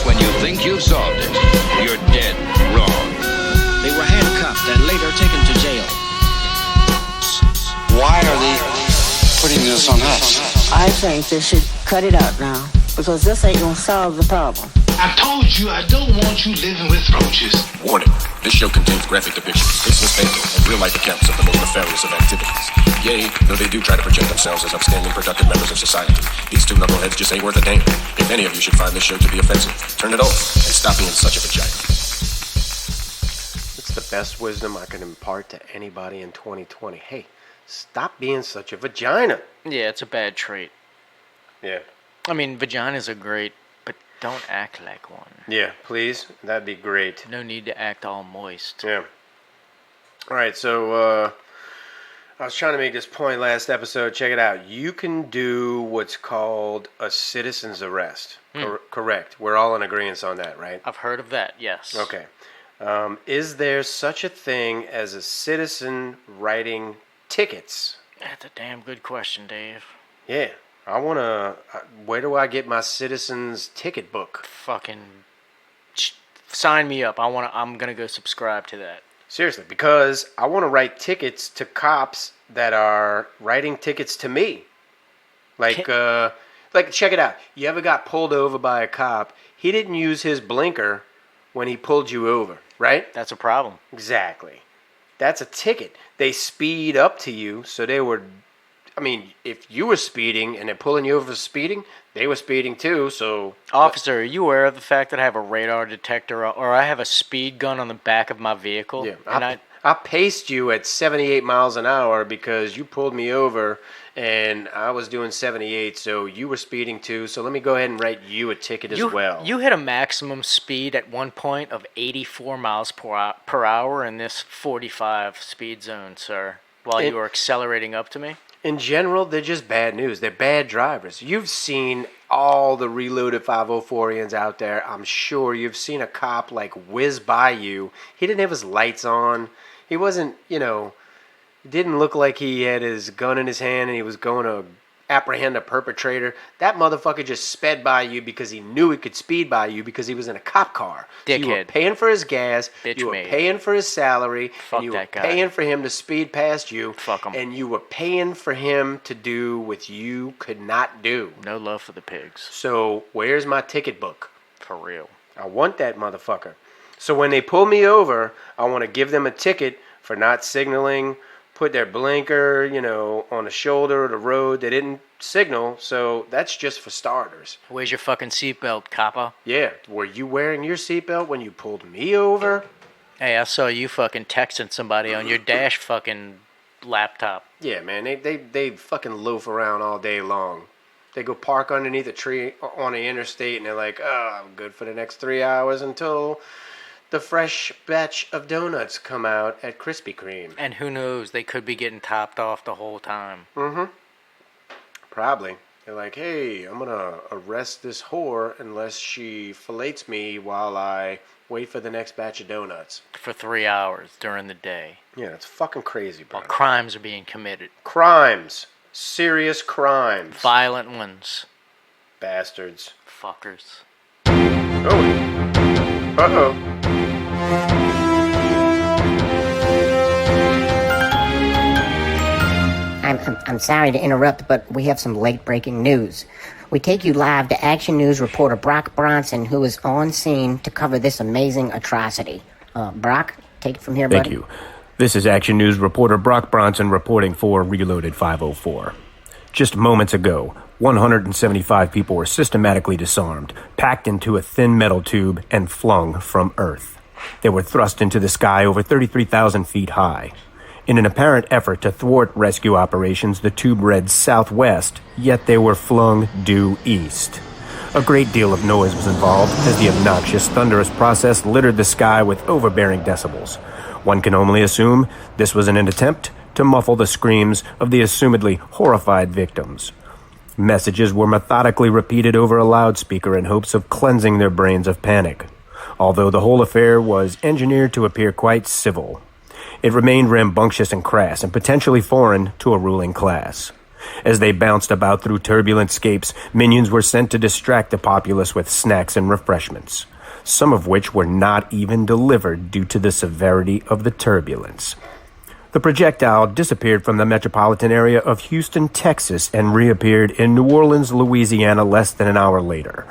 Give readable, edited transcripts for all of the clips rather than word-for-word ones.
when you think you've solved it, you're dead wrong. They were handcuffed and later taken to jail. Why are they putting this on us? I think they should cut it out now, because this ain't gonna solve the problem. I told you I don't want you living with roaches. Warning, this show contains graphic depictions, faceless painting, and real-life accounts of the most nefarious of activities. Yea, though they do try to project themselves as upstanding, productive members of society, these two knuckleheads just ain't worth a damn. If any of you should find this show to be offensive, turn it off and stop being such a vagina. It's the best wisdom I can impart to anybody in 2020. Hey, stop being such a vagina. Yeah, it's a bad trait. Yeah. I mean, vaginas are great, but don't act like one. Yeah, please. That'd be great. No need to act all moist. Yeah. All right, so I was trying to make this point last episode. Check it out. You can do what's called a citizen's arrest. Correct. We're all in agreement on that, right? I've heard of that, yes. Okay. Is there such a thing as a citizen writing tickets? That's a damn good question, Dave. Yeah. I want to... where do I get my citizen's ticket book? Fucking... sign me up. I'm going to go subscribe to that. Seriously, because I want to write tickets to cops that are writing tickets to me. Like, check it out. You ever got pulled over by a cop? He didn't use his blinker when he pulled you over, right? That's a problem. Exactly. That's a ticket. They speed up to you, so they were... I mean, if you were speeding and they're pulling you over for speeding, they were speeding too, so... Officer, are you aware of the fact that I have a radar detector or I have a speed gun on the back of my vehicle? Yeah, And I paced you at 78 miles an hour because you pulled me over and I was doing 78, so you were speeding too, so let me go ahead and write you a ticket as well. You hit a maximum speed at one point of 84 miles per hour in this 45 speed zone, sir, while you were accelerating up to me? In general, they're just bad news. They're bad drivers. You've seen all the reloaded 504ians out there. I'm sure you've seen a cop, like, whiz by you. He didn't have his lights on. He wasn't, didn't look like he had his gun in his hand and he was going to apprehend a perpetrator. That motherfucker just sped by you because he knew he could speed by you because he was in a cop car. Dickhead. So you were paying for his gas, you were paying for his salary, and you were paying for him to speed past you. Fuck him. And you were paying for him to do what you could not do. No love for the pigs. So where's my ticket book? For real. I want that motherfucker. So when they pull me over, I want to give them a ticket for not signaling, put their blinker, on the shoulder of the road. They didn't signal, so that's just for starters. Where's your fucking seatbelt, copper? Yeah, were you wearing your seatbelt when you pulled me over? Hey, I saw you fucking texting somebody on your dash fucking laptop. Yeah, man, they fucking loaf around all day long. They go park underneath a tree on the interstate, and they're like, oh, I'm good for the next 3 hours until... the fresh batch of donuts come out at Krispy Kreme. And who knows, they could be getting topped off the whole time. Mm-hmm. Probably. They're like, hey, I'm going to arrest this whore unless she fillets me while I wait for the next batch of donuts. For 3 hours during the day. Yeah, that's fucking crazy, bro. While crimes are being committed. Crimes. Serious crimes. Violent ones. Bastards. Fuckers. Oh. Uh-oh. I'm sorry to interrupt, but we have some late-breaking news. We take you live to Action News reporter Brock Bronson, who is on scene to cover this amazing atrocity. Brock, take it from here, buddy. Thank you. This is Action News reporter Brock Bronson reporting for Reloaded 504. Just moments ago, 175 people were systematically disarmed, packed into a thin metal tube, and flung from Earth. They were thrust into the sky over 33,000 feet high. In an apparent effort to thwart rescue operations, the tube read southwest, yet they were flung due east. A great deal of noise was involved as the obnoxious, thunderous process littered the sky with overbearing decibels. One can only assume this was an attempt to muffle the screams of the assumedly horrified victims. Messages were methodically repeated over a loudspeaker in hopes of cleansing their brains of panic, although the whole affair was engineered to appear quite civil. It remained rambunctious and crass and potentially foreign to a ruling class. As they bounced about through turbulent scapes, minions were sent to distract the populace with snacks and refreshments, some of which were not even delivered due to the severity of the turbulence. The projectile disappeared from the metropolitan area of Houston, Texas, and reappeared in New Orleans, Louisiana less than an hour later.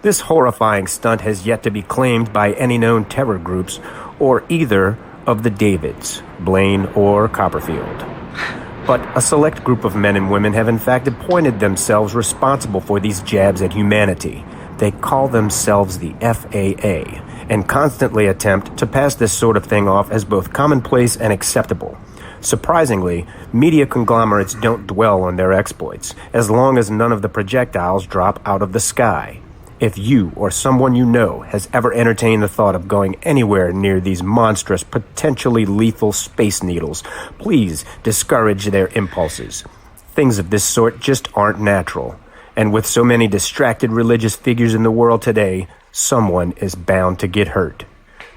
This horrifying stunt has yet to be claimed by any known terror groups or either of the Davids, Blaine or Copperfield. But a select group of men and women have in fact appointed themselves responsible for these jabs at humanity. They call themselves the FAA and constantly attempt to pass this sort of thing off as both commonplace and acceptable. Surprisingly, media conglomerates don't dwell on their exploits, as long as none of the projectiles drop out of the sky. If you or someone you know has ever entertained the thought of going anywhere near these monstrous, potentially lethal space needles, please discourage their impulses. Things of this sort just aren't natural. And with so many distracted religious figures in the world today, someone is bound to get hurt.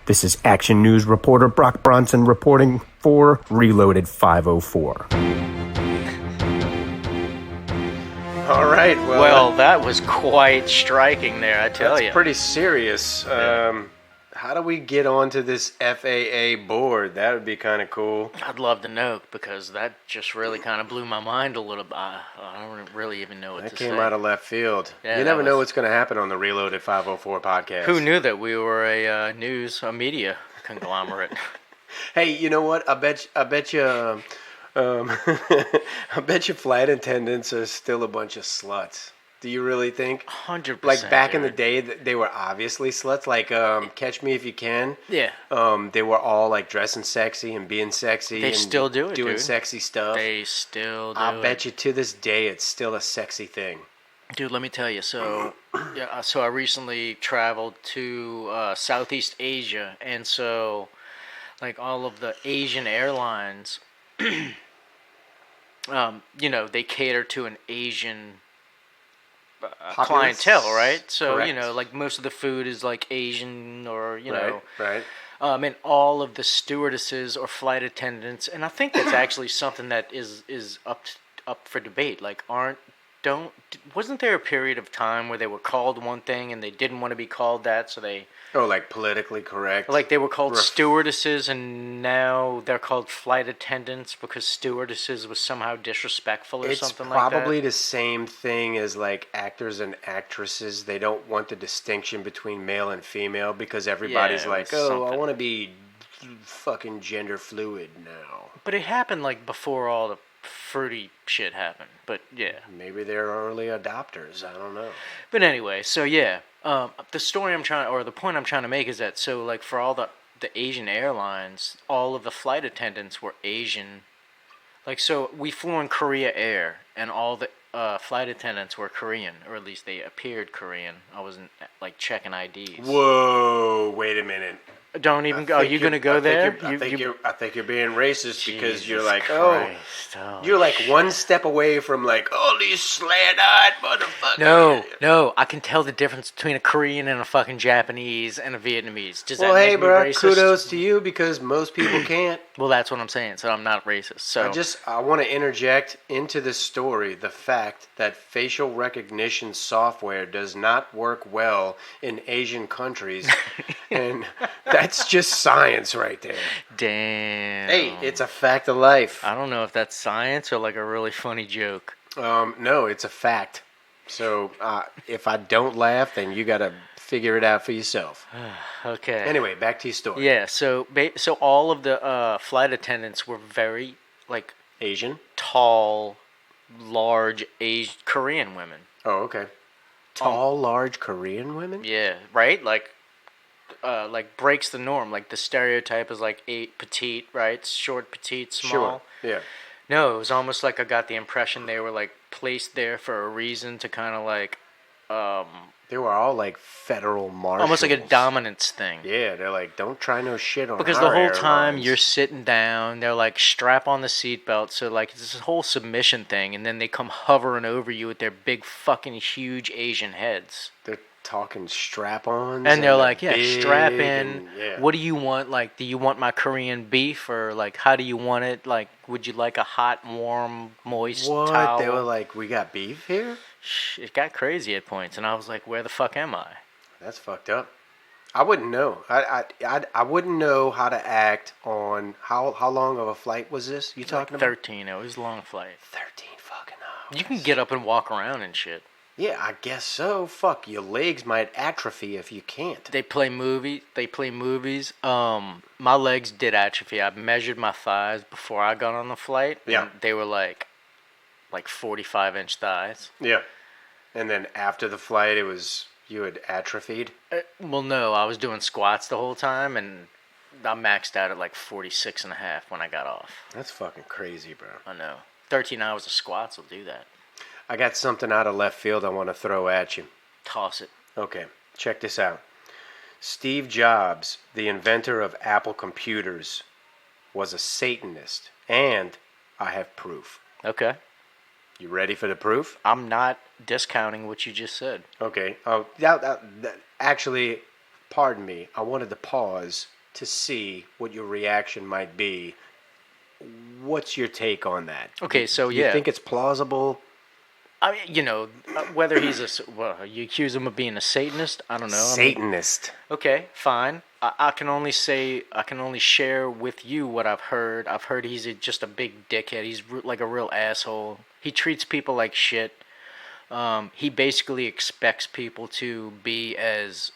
This is Action News reporter Brock Bronson reporting for Reloaded 504. All right. Well, that was quite striking there, I tell you. That's pretty serious. How do we get onto this FAA board? That would be kind of cool. I'd love to know, because that just really kind of blew my mind a little bit. I don't really even know what to say. That came out of left field. Yeah, you never know what's going to happen on the Reloaded 504 podcast. Who knew that we were a media conglomerate? Hey, you know what? I bet you I bet you flight attendants are still a bunch of sluts. Do you really think? 100%. Like back in the day, they were obviously sluts. Like Catch Me If You Can. Yeah. They were all like dressing sexy and being sexy. They and still do it, doing dude. sexy stuff. They still do I bet you to this day it's still a sexy thing. Dude, let me tell you. So, so I recently traveled to Southeast Asia, and so, like, all of the Asian airlines, they cater to an Asian clientele, right? So, Correct. like, most of the food is like Asian, or Right. and all of the stewardesses or flight attendants, and I think that's actually something that is up for debate. Like, wasn't there a period of time where they were called one thing and they didn't want to be called that, so they... Oh, like politically correct? Like, they were called stewardesses, and now they're called flight attendants because stewardesses was somehow disrespectful or something like that? It's probably the same thing as, like, actors and actresses. They don't want the distinction between male and female because everybody's like, I want to be fucking gender fluid now. But it happened, like, before all the fruity shit happened. But, yeah. Maybe they're early adopters. I don't know. But anyway, so, yeah. The point I'm trying to make is that, so, like, for all the Asian airlines, all of the flight attendants were Asian. Like, so we flew on Korea Air, and all the flight attendants were Korean, or at least they appeared Korean. I wasn't, like, checking IDs. Whoa, wait a minute. Don't even go. Are you going to go there? I think you're being racist because you're like, Christ, you're like one step away from like, these slant-eyed motherfuckers. No, I can tell the difference between a Korean and a fucking Japanese and a Vietnamese. Does that hey, make me bro, racist? kudos to you because most people can't. Well, that's what I'm saying. So I'm not racist. So I want to interject into this story the fact that facial recognition software does not work well in Asian countries, and that's just science right there. Damn. Hey, it's a fact of life. I don't know if that's science or like a really funny joke. No, it's a fact. So if I don't laugh, then you got to figure it out for yourself. Okay. Anyway, back to your story. Yeah, so all of the flight attendants were very, like... Asian? Tall, large Korean women. Oh, okay. Tall, large Korean women? Yeah, right? Like breaks the norm. Like, the stereotype is like petite, right? Short, petite, small. Sure, yeah. No, it was almost like I got the impression they were, like, placed there for a reason to kind of, like... They were all like federal marshals. Almost like a dominance thing. Yeah, they're like, don't try no shit on because the whole time you're sitting down, they're like, strap on the seatbelt. So, like, it's this whole submission thing, and then they come hovering over you with their big fucking huge Asian heads. They're talking strap-ons. And they're like, yeah, big strap in. and- yeah. What do you want? Like, do you want my Korean beef, or like, how do you want it? Like, would you like a hot, warm, moist What? towel? They were like, we got beef here? It got crazy at points, and I was like, where the fuck am I? That's fucked up. I wouldn't know. I wouldn't know how to act on how long of a flight was this? You talking about? 13. It was a long flight. 13 fucking hours. You can get up and walk around and shit. Yeah, I guess so. Fuck, your legs might atrophy if you can't. They play movies. My legs did atrophy. I measured my thighs before I got on the flight. Yeah. And they were like 45-inch thighs. Yeah. And then after the flight, you had atrophied? Well, no, I was doing squats the whole time, and I maxed out at like 46.5 when I got off. That's fucking crazy, bro. I know. 13 hours of squats will do that. I got something out of left field I want to throw at you. Toss it. Okay, check this out. Steve Jobs, the inventor of Apple computers, was a Satanist, and I have proof. Okay. You ready for the proof? I'm not discounting what you just said. Okay. Oh, actually, pardon me. I wanted to pause to see what your reaction might be. What's your take on that? Okay, so You yeah. think it's plausible? I mean, whether he's you accuse him of being a Satanist, I don't know. Satanist. Okay, fine. I can only share with you what I've heard. I've heard he's just a big dickhead. He's like a real asshole. He treats people like shit. He basically expects people to be as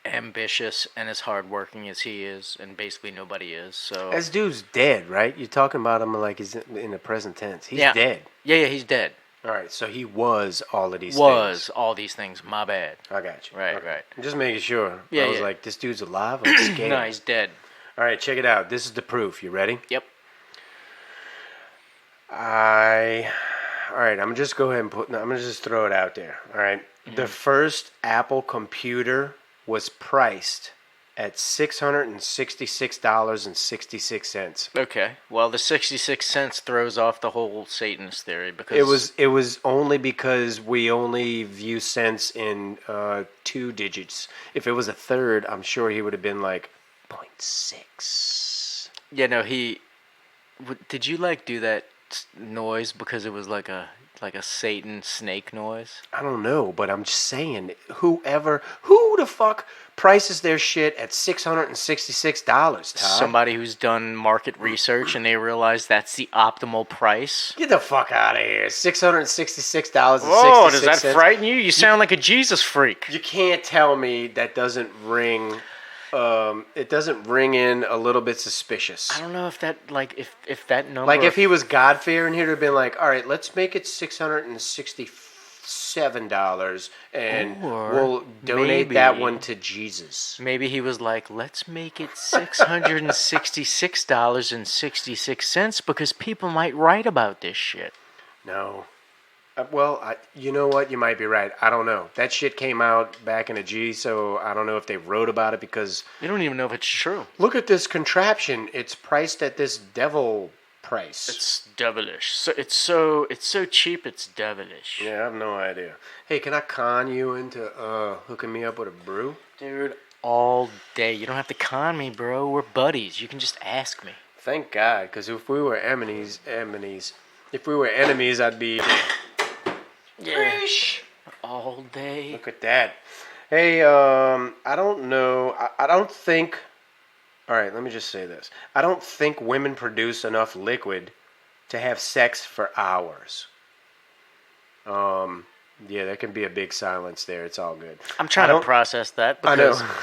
ambitious and as hardworking as he is, and basically nobody is. So This dude's dead, right? You're talking about him like he's in the present tense. He's dead. Yeah, he's dead. All right, so he was all of these things. All these things. My bad. I got you. Right, Okay. right. I'm just making sure. Yeah, I was yeah. like, this dude's alive? I'm scared. No, he's dead. All right, check it out. This is the proof. You ready? Yep. All right, I'm just go ahead and I'm gonna just throw it out there. All right, The first Apple computer was priced at $666.66. Okay. Well, the 66 cents throws off the whole Satanist theory because It was only because we only view cents in 2 digits. If it was a third, I'm sure he would have been like 0.6. Yeah, no, did you do that noise because it was like a Satan snake noise? I don't know, but I'm just saying, who the fuck prices their shit at $666, Todd? Somebody who's done market research and they realize that's the optimal price. Get the fuck out of here. $666.66. Oh, does that frighten you? You sound like a Jesus freak. You can't tell me that doesn't ring... it doesn't ring in a little bit suspicious. I don't know if that, if that number... Like, if he was God-fearing, he'd have been like, all right, let's make it $667, and Or we'll donate that one to Jesus. Maybe he was like, let's make it $666.66 because people might write about this shit. No. You know what? You might be right. I don't know. That shit came out back in the G, so I don't know if they wrote about it because... You don't even know if it's true. Look at this contraption. It's priced at this devil price. It's devilish. So it's so cheap. It's devilish. Yeah, I have no idea. Hey, can I con you into hooking me up with a brew? Dude, all day. You don't have to con me, bro. We're buddies. You can just ask me. Thank God, because if we were enemies, I'd be... Yeah. All day. Look at that. Hey, I don't know. I don't think... All right, let me just say this. I don't think women produce enough liquid to have sex for hours. Yeah, there can be a big silence there. It's all good. I'm trying to process that because... I know.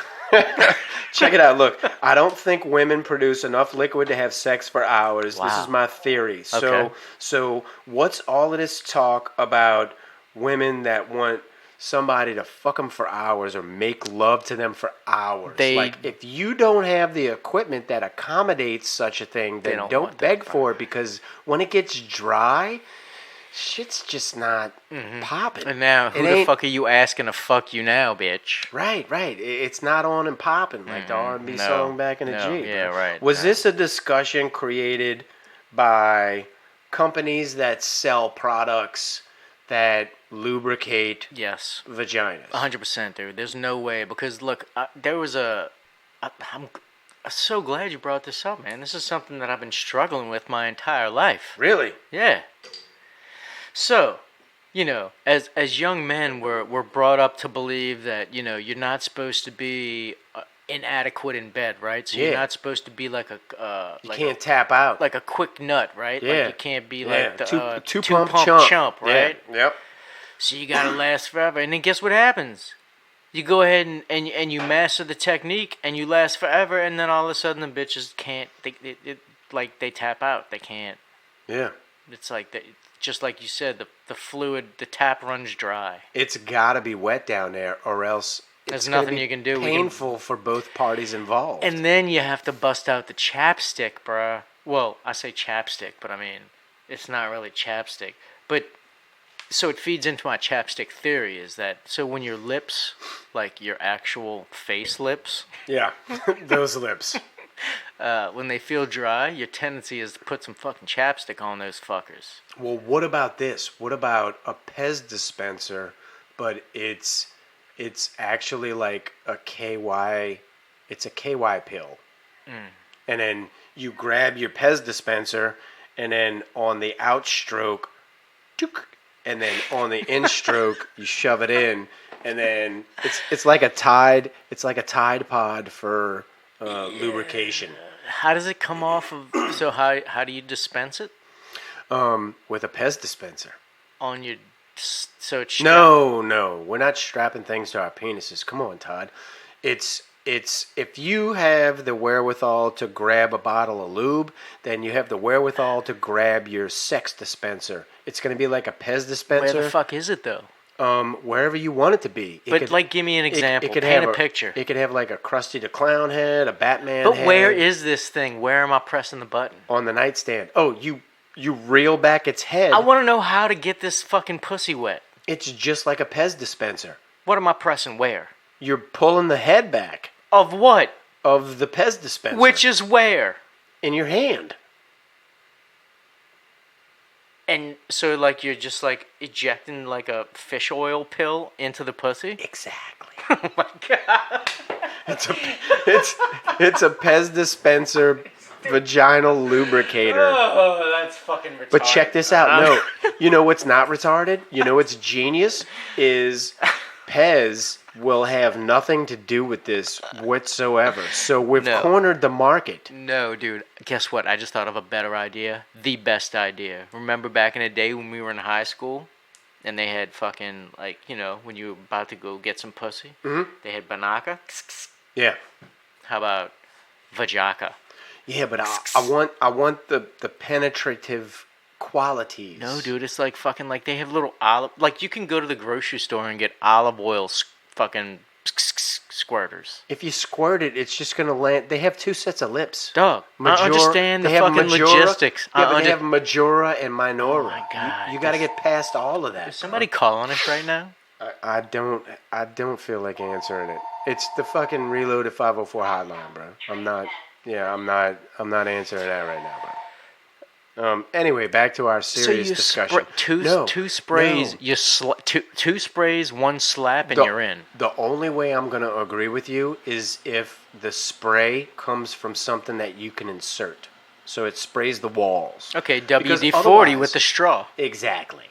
Check it out. Look, I don't think women produce enough liquid to have sex for hours. Wow. This is my theory. Okay. So what's all of this talk about women that want somebody to fuck them for hours or make love to them for hours? Like, if you don't have the equipment that accommodates such a thing, then don't beg for it, because when it gets dry, shit's just not popping. And now, who the fuck are you asking to fuck you now, bitch? Right. It's not on and popping like the R&B song back in the G. Yeah, right. Was this a discussion created by companies that sell products that lubricate Yes. vaginas. 100%, dude. There's no way because look, there was I'm so glad you brought this up, man. This is something that I've been struggling with my entire life. Really? Yeah. So, as young men, we're brought up to believe that you're not supposed to be inadequate in bed, right? So you're not supposed to be like a you can't tap out like a quick nut, right? Yeah. Like you can't be like the two pump pump chump, right? Yeah. Yep. So you gotta last forever, and then guess what happens? You go ahead and you master the technique, and you last forever, and then all of a sudden the bitches can't. They tap out. They can't. Yeah. It's like just like you said, the fluid, the tap runs dry. It's gotta be wet down there, or else There's it's gonna nothing be you can do. Painful for both parties involved. And then you have to bust out the chapstick, bruh. Well, I say chapstick, but I mean, it's not really chapstick. But, so it feeds into my chapstick theory is that, so when your lips, like your actual face lips. Yeah, those lips. When they feel dry, your tendency is to put some fucking chapstick on those fuckers. Well, what about this? What about a Pez dispenser, but it's actually like a KY, it's a KY pill. And then you grab your Pez dispenser, and then on the outstroke, and then on the in-stroke, you shove it in, and then it's like a Tide Pod for lubrication. How does it come off of? So how do you dispense it? With a Pez dispenser. On your, so it's No, we're not strapping things to our penises. Come on, Todd. It's if you have the wherewithal to grab a bottle of lube, then you have the wherewithal to grab your sex dispenser. It's going to be like a Pez dispenser. Where the fuck is it though? Wherever you want it to be. Give me an example. It could Paint have a picture. It could have like a Krusty the Clown head, a Batman But head. where is this thing? Where am I pressing the button? On the nightstand. Oh, you reel back its head. I want to know how to get this fucking pussy wet. It's just like a Pez dispenser. What am I pressing where? You're pulling the head back. Of what? Of the Pez dispenser. Which is where? In your hand. And so, like, you're just, like, ejecting, like, a fish oil pill into the pussy? Exactly. Oh, my God. It's a Pez dispenser vaginal lubricator. Oh, that's fucking retarded. But check this out. No, you know what's not retarded? You know what's genius? Is Pez will have nothing to do with this whatsoever. So we've cornered the market. No, dude. Guess what? I just thought of a better idea. The best idea. Remember back in the day when we were in high school? And they had fucking, like, when you were about to go get some pussy? Mm-hmm. They had banaka. Yeah. How about vajaka? Yeah, but I want the penetrative qualities. No, dude, it's like fucking like they have little olive. Like you can go to the grocery store and get olive oil fucking squirters. If you squirt it, it's just gonna land. They have two sets of lips. Dog, I understand the fucking Majora, logistics. Yeah, but they have Majora and Minora. Oh my God, you got to get past all of that. Is somebody calling us right now? I don't feel like answering it. It's the fucking Reloaded 504 hotline, bro. I'm not answering that right now, bro. Anyway, back to our serious discussion. Two sprays. No. Two sprays, one slap, and you're in. The only way I'm gonna agree with you is if the spray comes from something that you can insert, so it sprays the walls. Okay, WD-40 with the straw. Exactly.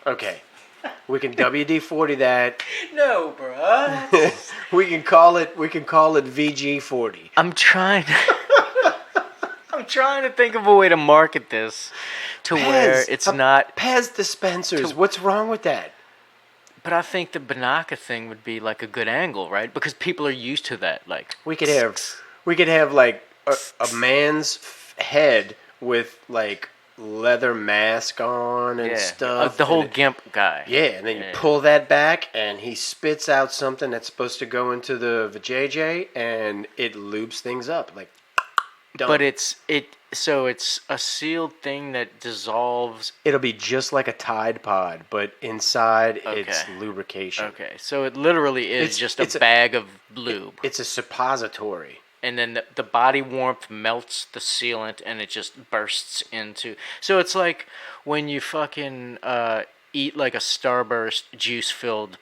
Okay, we can WD-40 that. No, bruh. we can call it VG-40. I'm trying to think of a way to market this to where it's not Pez dispensers. What's wrong with that? But I think the banaka thing would be like a good angle, right? Because people are used to that. Like we could have like a man's head with like leather mask on and stuff. The whole gimp guy. Yeah, and then you pull that back, and he spits out something that's supposed to go into the vajayjay, and it lubes things up like. Done. But it's a sealed thing that dissolves. It'll be just like a Tide Pod, but inside it's lubrication. Okay, so it literally is just a bag of lube. It's a suppository. And then the body warmth melts the sealant, and it just bursts into. So it's like when you fucking eat like a Starburst juice-filled.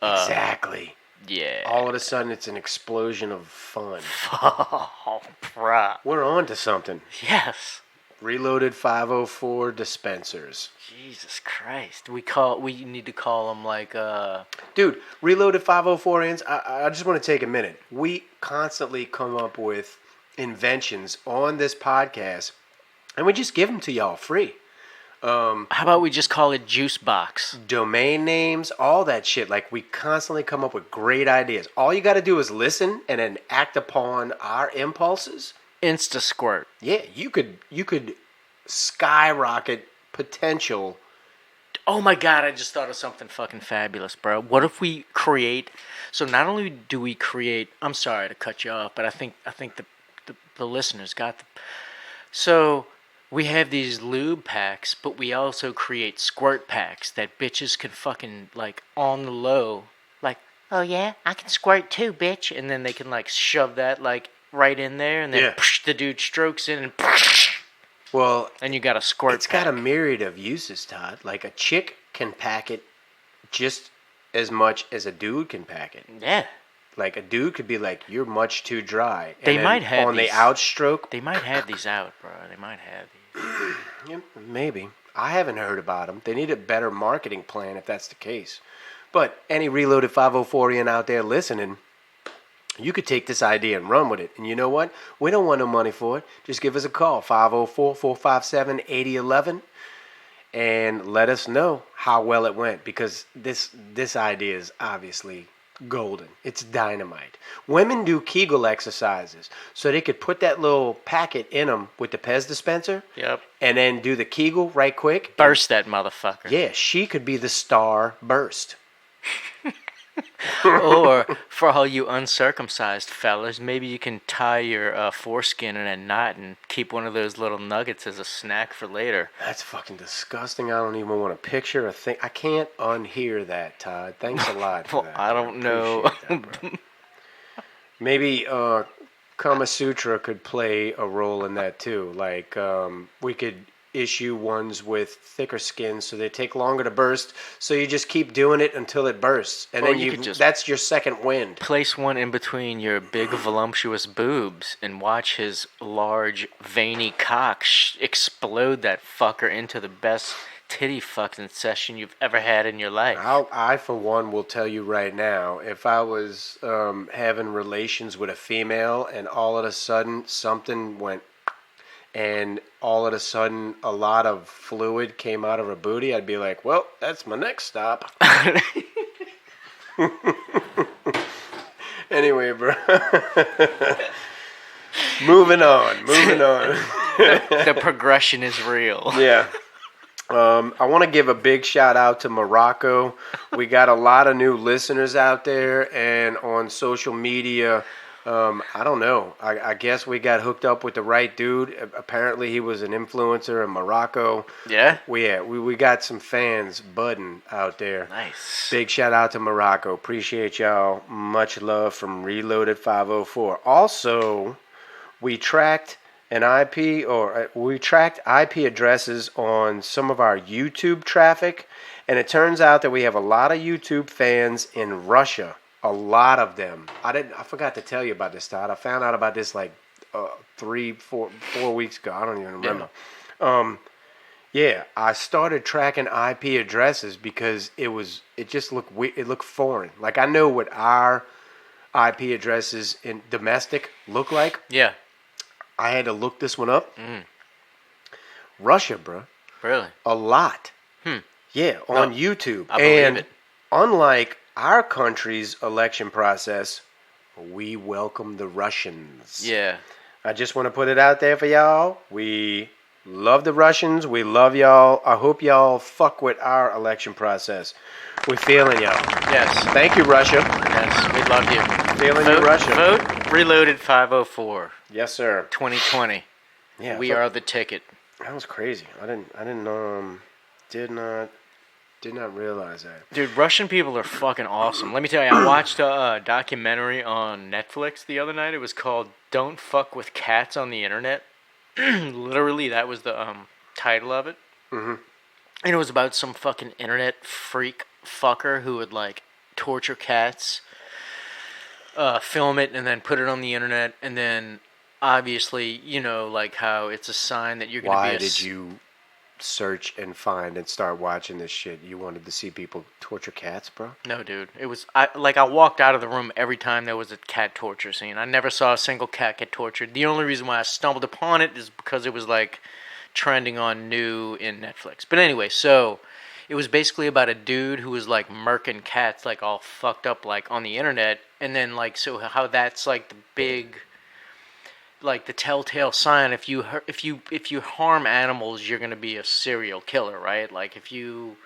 Exactly. Yeah. All of a sudden, it's an explosion of fun. Oh, bruh. We're on to something. Yes. Reloaded 504 dispensers. Jesus Christ. We need to call them like Dude, Reloaded 504 ends. I just want to take a minute. We constantly come up with inventions on this podcast, and we just give them to y'all free. how about we just call it Juice Box? Domain names, all that shit. Like, we constantly come up with great ideas. All you got to do is listen and then act upon our impulses. Insta Squirt. Yeah, you could skyrocket potential. Oh my god, I just thought of something fucking fabulous, bro. What if we create, so not only do we create, I'm sorry to cut you off, but I think the listeners got so we have these lube packs, but we also create squirt packs that bitches can fucking, like, on the low, like, oh yeah, I can squirt too, bitch, and then they can, like, shove that, like, right in there, and then the dude strokes in, and Well, and you got a squirt it's pack. got a myriad of uses, Todd. Like, a chick can pack it just as much as a dude can pack it. Yeah. Like, a dude could be like, you're much too dry. And They then might have on these, the outstroke. They might have these out, bro. They might have these. Yeah, maybe. I haven't heard about them. They need a better marketing plan if that's the case. But any Reloaded 504ian out there listening, you could take this idea and run with it. And you know what? We don't want no money for it. Just give us a call, 504-457-8011, and let us know how well it went, because this idea is obviously golden. It's dynamite. Women do Kegel exercises, so they could put that little packet in them with the Pez dispenser. Yep. And then do the Kegel right quick. Burst that motherfucker. Yeah, she could be the star burst. Or for all you uncircumcised fellas, maybe you can tie your foreskin in a knot and keep one of those little nuggets as a snack for later. That's fucking disgusting. I don't even want to picture a thing. I can't unhear that, Todd. Thanks a lot for Well, that. I don't know. That, bro. Maybe Kama Sutra could play a role in that too. Like, we could issue ones with thicker skin so they take longer to burst, so you just keep doing it until it bursts, and Or then you could just that's your second wind. Place one in between your big voluptuous boobs and watch his large veiny cock explode that fucker into the best titty fucking session you've ever had in your life. I for one will tell you right now, if I was having relations with a female and all of a sudden something went, and all of a sudden a lot of fluid came out of her booty, I'd be like, well, that's my next stop. Anyway, bro. Moving on. The progression is real. Yeah. I want to give a big shout out to Morocco. We got a lot of new listeners out there, and on social media, I don't know. I guess we got hooked up with the right dude. Apparently, he was an influencer in Morocco. Yeah? We got some fans budding out there. Nice. Big shout out to Morocco. Appreciate y'all. Much love from Reloaded 504. Also, we tracked IP addresses on some of our YouTube traffic, and it turns out that we have a lot of YouTube fans in Russia. A lot of them. I forgot to tell you about this, Todd. I found out about this like 4 weeks ago. I don't even remember. Yeah, I started tracking IP addresses because it just looked weird. It looked foreign. Like, I know what our IP addresses in domestic look like. Yeah. I had to look this one up. Russia, bro. Really? A lot. Yeah, on YouTube. I believe and it. unlike our country's election process, we welcome the Russians. Yeah. I just want to put it out there for y'all. We love the Russians. We love y'all. I hope y'all fuck with our election process. We feeling y'all. Yes. Thank you, Russia. Yes, we love you. Feeling you, Russia. Vote Reloaded 504. Yes, sir. 2020. Yeah, We are the ticket. That was crazy. I did not realize that. Dude, Russian people are fucking awesome. Let me tell you, I watched a documentary on Netflix the other night. It was called Don't Fuck with Cats on the Internet. Literally, that was the title of it. And it was about some fucking internet freak fucker who would, like, torture cats, film it, and then put it on the internet, and then, obviously, you know, like how it's a sign that you're going to be Why did you search and find and start watching this shit? You wanted to see people torture cats, bro? No, dude. It was, I walked out of the room every time there was a cat torture scene. I never saw a single cat get tortured. The only reason why I stumbled upon it is because it was, like, trending on new in Netflix. But anyway, so it was basically about a dude who was like murking cats, like all fucked up, like on the internet, and then like so how that's like the big, like the telltale sign. If you harm animals, you're gonna be a serial killer, right? Like if you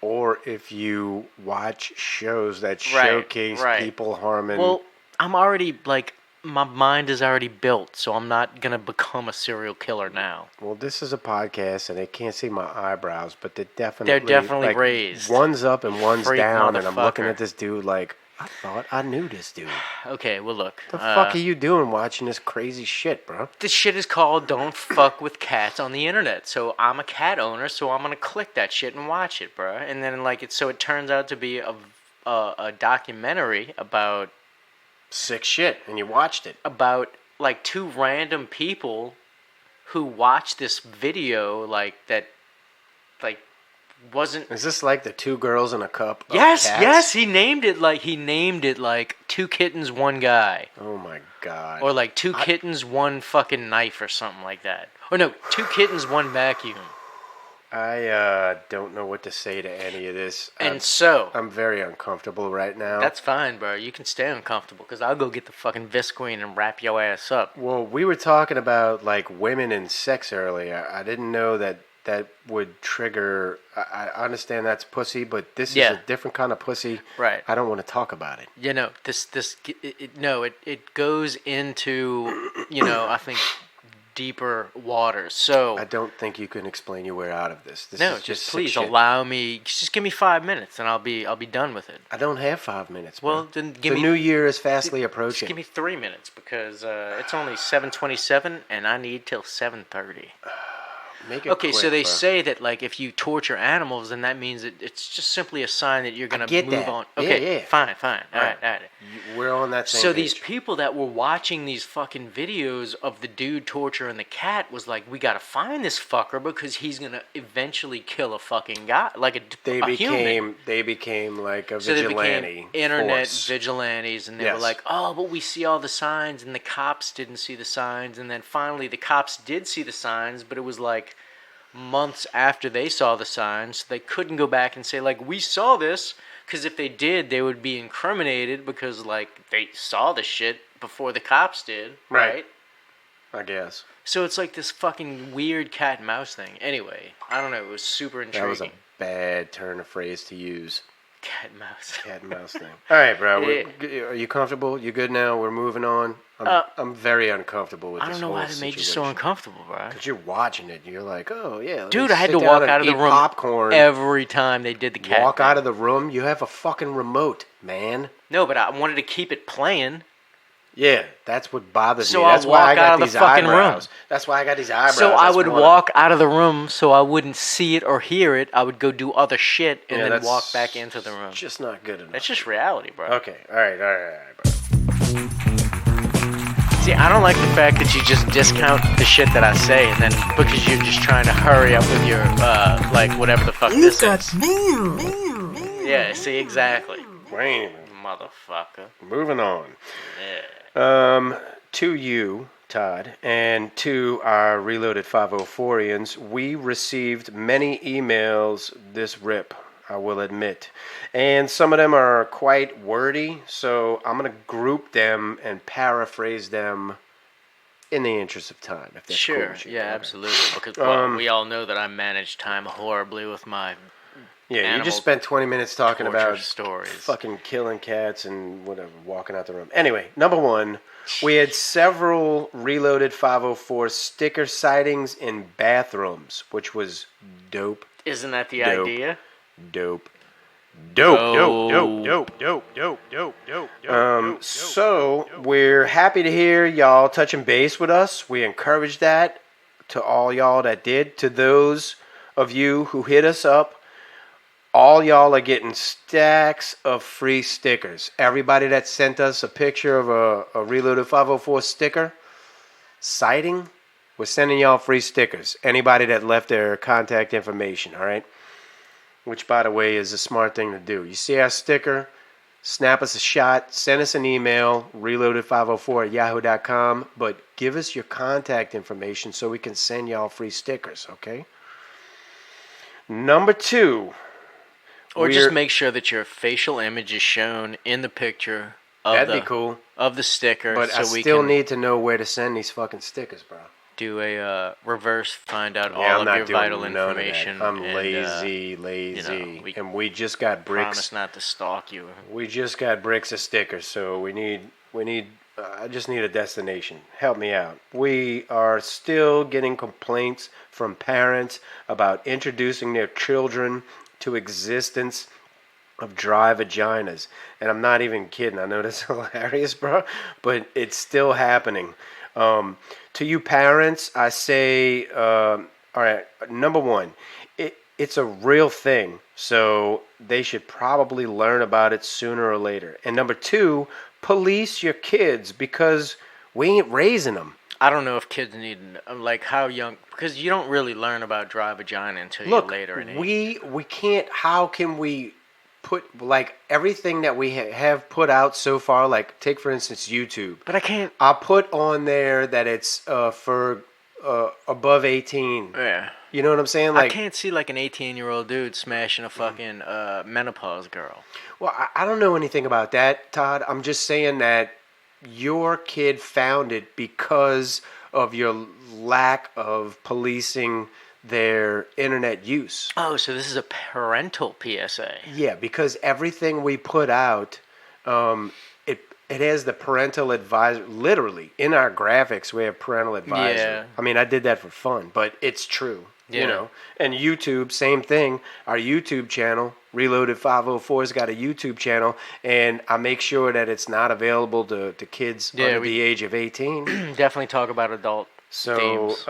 watch shows that Right, showcase right. people harming. Well, I'm already like. My mind is already built, so I'm not going to become a serial killer now. Well, this is a podcast, and they can't see my eyebrows, but they're definitely like, raised. One's up and one's Freak down, and I'm looking motherfucker. at this dude like, I thought I knew this dude. Okay, well, look. The fuck are you doing watching this crazy shit, bro? This shit is called Don't Fuck With Cats on the Internet. So I'm a cat owner, so I'm going to click that shit and watch it, bro. And then, like, it turns out to be a documentary about... Sick shit, and you watched it. About, like, two random people who watched this video, like, that, like, wasn't... Is this like the Two Girls in a Cup of Yes, cats? yes, he named it like Two Kittens, One Guy. Oh my god. Or like Two Kittens, One fucking Knife or something like that. Or no, Two Kittens, One Vacuum. I don't know what to say to any of this. And I'm very uncomfortable right now. That's fine, bro. You can stay uncomfortable, because I'll go get the fucking Visqueen and wrap your ass up. Well, we were talking about, like, women and sex earlier. I didn't know that would trigger... I understand that's pussy, but this is a different kind of pussy. Right. I don't want to talk about it. You know, it goes into, you know, I think... deeper waters. So I don't think you can explain your way out of this. This no, is just sick please shit. allow me. Just give me 5 minutes, and I'll be done with it. I don't have 5 minutes. Well, bro. then give the me. new year is fastly approaching. Just give me 3 minutes, because it's only 7:27, and I need till 7:30. Make it okay, quick, so they bro. say that, like, if you torture animals, then that means it's just simply a sign that you're gonna get move that. on. Yeah, Okay, yeah. fine. All right. We're on that same So page. these people that were watching these fucking videos of the dude torturing the cat was like, we gotta find this fucker, because he's gonna eventually kill a fucking guy, like a human. They became like a So they vigilante became internet force. vigilantes, and they Yes. were like, oh, but we see all the signs, and the cops didn't see the signs, and then finally the cops did see the signs, but it was like months after they saw the signs. They couldn't go back and say, like, we saw this, because if they did, they would be incriminated, because, like, they saw the shit before the cops did, right? I guess. So it's like this fucking weird cat and mouse thing. Anyway, I don't know, it was super intriguing. That was a bad turn of phrase to use. Cat and mouse. Cat and mouse thing. All right, bro. Yeah. Are you comfortable? You good now? We're moving on. I'm very uncomfortable with this. I don't know why it made you so uncomfortable, bro. Because you're watching it, and you're like, oh yeah. Dude, I had to walk out of the room popcorn every time they did the cat. Walk thing. out of the room. You have a fucking remote, man. No, but I wanted to keep it playing. Yeah, that's what bothers So me. I'll That's why walk I got out of the these fucking room. eyebrows. That's why I got these eyebrows. So I That's would one. walk out of the room so I wouldn't see it or hear it. I would go do other shit and Yeah, then that's walk back into the room. Just not good enough. That's just reality, bro. Okay, all right, bro. See, I don't like the fact that you just discount the shit that I say, and then because you're just trying to hurry up with your, like, whatever the fuck this is. Yeah, see, exactly. Wait, motherfucker. Moving on. Yeah. To you, Todd, and to our Reloaded 504ians, we received many emails this rip, I will admit. And some of them are quite wordy, so I'm going to group them and paraphrase them in the interest of time. If that's Sure, cool with you. yeah, Okay. absolutely. Because well, we all know that I manage time horribly with my Yeah, you animal just spent 20 minutes talking torture about stories. fucking killing cats and whatever, walking out the room. Anyway, number one, we had several Reloaded 504 sticker sightings in bathrooms, which was dope. Isn't that the Dope. idea? Dope. So we're happy to hear y'all touching base with us. We encourage that to all y'all that did. To those of you who hit us up, all y'all are getting stacks of free stickers. Everybody that sent us a picture of a Reloaded 504 sticker sighting, we're sending y'all free stickers. Anybody that left their contact information, all right? Which, by the way, is a smart thing to do. You see our sticker, snap us a shot, send us an email, reloaded504@yahoo.com, but give us your contact information so we can send y'all free stickers, okay? Number 2. Or just make sure that your facial image is shown in the picture of That'd be cool. Of the sticker. But so I we still can need to know where to send these fucking stickers, bro. do a reverse, find out Yeah, all I'm of not your doing vital none of that. information. I'm and, lazy. And we just got bricks. Promise not to stalk you. We just got bricks of stickers, so we need. I just need a destination. Help me out. We are still getting complaints from parents about introducing their children to existence of dry vaginas, and I'm not even kidding. I know that's hilarious, bro, but it's still happening. To you parents, I say, all right. Number one, it's a real thing, so they should probably learn about it sooner or later. And number two, police your kids because we ain't raising them. I don't know if kids need, like, how young, because you don't really learn about dry vagina until Look, you're later in age. we can't. How can we put like everything that we have put out so far? Like, take for instance YouTube. But I can't. I'll put on there that it's for above 18. Yeah. You know what I'm saying? Like, I can't see like an 18-year-old dude smashing a fucking menopause girl. Well, I don't know anything about that, Todd. I'm just saying that your kid found it because of your lack of policing their internet use. Oh, so this is a parental PSA. Yeah, because everything we put out, it has the parental advisor. Literally, in our graphics, we have parental advisor. Yeah. I mean, I did that for fun, but it's true. Yeah. You know, and YouTube, same thing. Our YouTube channel, Reloaded 504's got a YouTube channel, and I make sure that it's not available to kids under the age of 18. Definitely talk about adult themes.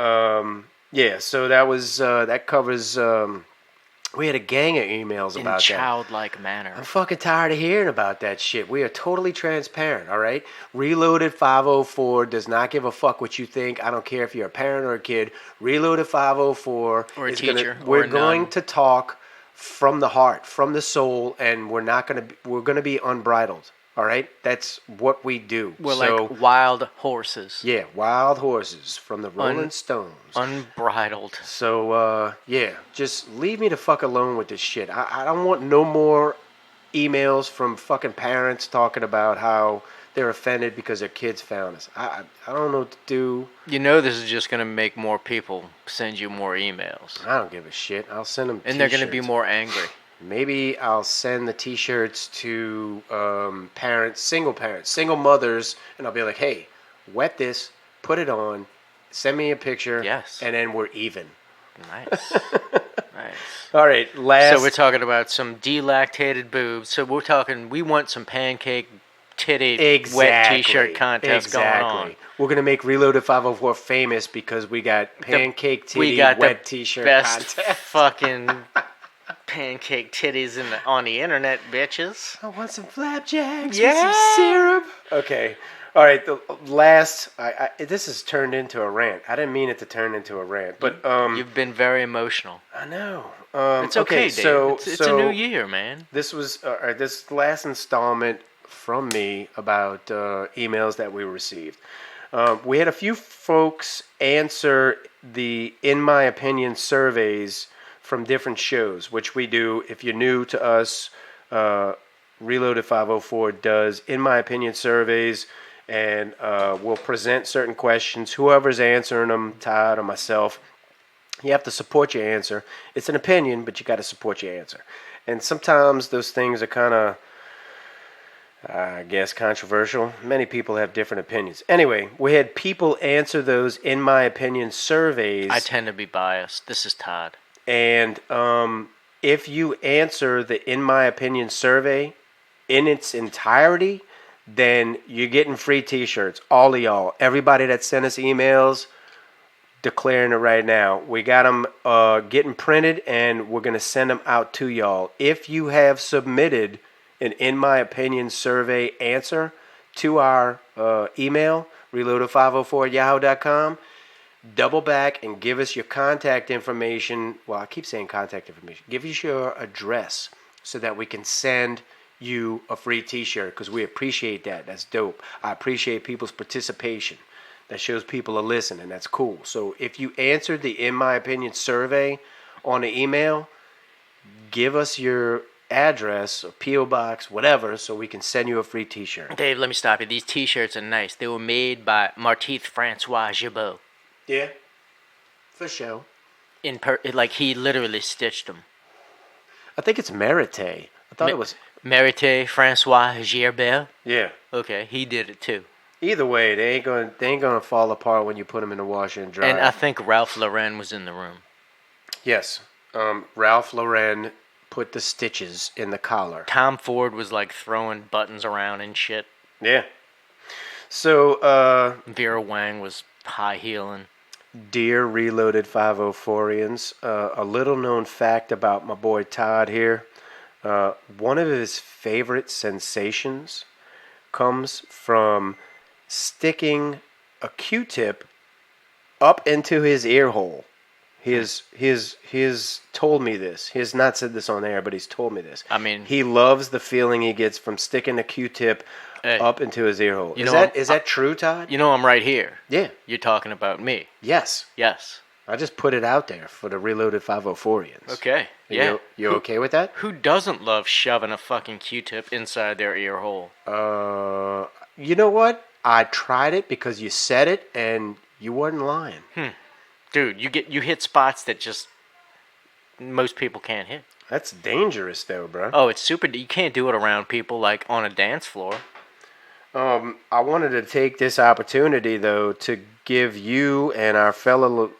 Yeah, so that was that covers. We had a gang of emails in about that. In childlike manner. I'm fucking tired of hearing about that shit. We are totally transparent, all right? Reloaded 504 does not give a fuck what you think. I don't care if you're a parent or a kid. Reloaded 504 or a is teacher. We're going to talk from the heart, from the soul, and we're going to be unbridled. All right, that's what we do. We're like wild horses. Yeah, wild horses from the Rolling Stones. Unbridled. So, yeah, just leave me the fuck alone with this shit. I don't want no more emails from fucking parents talking about how they're offended because their kids found us. I don't know what to do. You know this is just going to make more people send you more emails. I don't give a shit. I'll send them and they're going to be more angry. Maybe I'll send the T-shirts to parents, single mothers, and I'll be like, hey, wet this, put it on, send me a picture, yes, and then we're even. Nice. Nice. All right, So we're talking about some delactated boobs. So we're talking, we want some pancake titty wet T-shirt contest going on. We're going to make Reloaded 504 famous because we got pancake titty wet T-shirt best contest. Fucking pancake titties on the internet, bitches. I want some flapjacks with some syrup. Okay. All right. The last, this has turned into a rant. I didn't mean it to turn into a rant, but you've been very emotional. I know. It's okay, Dave. So it's a new year, man. This was this last installment from me about emails that we received. We had a few folks answer the In My Opinion surveys from different shows, which we do. If you're new to us, Reloaded 504 does In My Opinion surveys, and we'll present certain questions. Whoever's answering them, Todd or myself, you have to support your answer. It's an opinion, but you got to support your answer. And sometimes those things are kind of, I guess, controversial. Many people have different opinions. Anyway, we had people answer those In My Opinion surveys. I tend to be biased. This is Todd. And if you answer the In My Opinion survey in its entirety, then you're getting free T-shirts. All of y'all. Everybody that sent us emails, declaring it right now. We got them getting printed, and we're going to send them out to y'all. If you have submitted an In My Opinion survey answer to our email, reloaded504@yahoo.com, double back and give us your contact information. Well, I keep saying contact information. Give us your address so that we can send you a free t-shirt, because we appreciate that. That's dope. I appreciate people's participation. That shows people are listening. That's cool. So if you answered the In My Opinion survey on the email, give us your address, or P.O. Box, whatever, so we can send you a free t-shirt. Dave, let me stop you. These t-shirts are nice. They were made by Martith Francois Gibault. Yeah, for sure. Like, he literally stitched them. I think it's Merite. I thought it was... Merite Francois Gibault? Yeah. Okay, he did it too. Either way, they ain't gonna fall apart when you put them in the washer and dry. And I think Ralph Lauren was in the room. Yes. Ralph Lauren put the stitches in the collar. Tom Ford was like throwing buttons around and shit. Yeah. So, Vera Wang was high heeling. Dear Reloaded 504ians, a little known fact about my boy Todd here. One of his favorite sensations comes from sticking a Q-tip up into his ear hole. He has told me this. He has not said this on air, but he's told me this. I mean, he loves the feeling he gets from sticking a Q-tip up into his ear hole. Is that true, Todd? You know I'm right here. Yeah. You're talking about me. Yes. Yes. I just put it out there for the Reloaded 504ians. Okay. Yeah. You okay with that? Who doesn't love shoving a fucking Q-tip inside their ear hole? You know what? I tried it because you said it, and you wasn't lying. Dude, you hit spots that just most people can't hit. That's dangerous, though, bro. Oh, it's super. You can't do it around people like on a dance floor. I wanted to take this opportunity, though, to give you and our fellow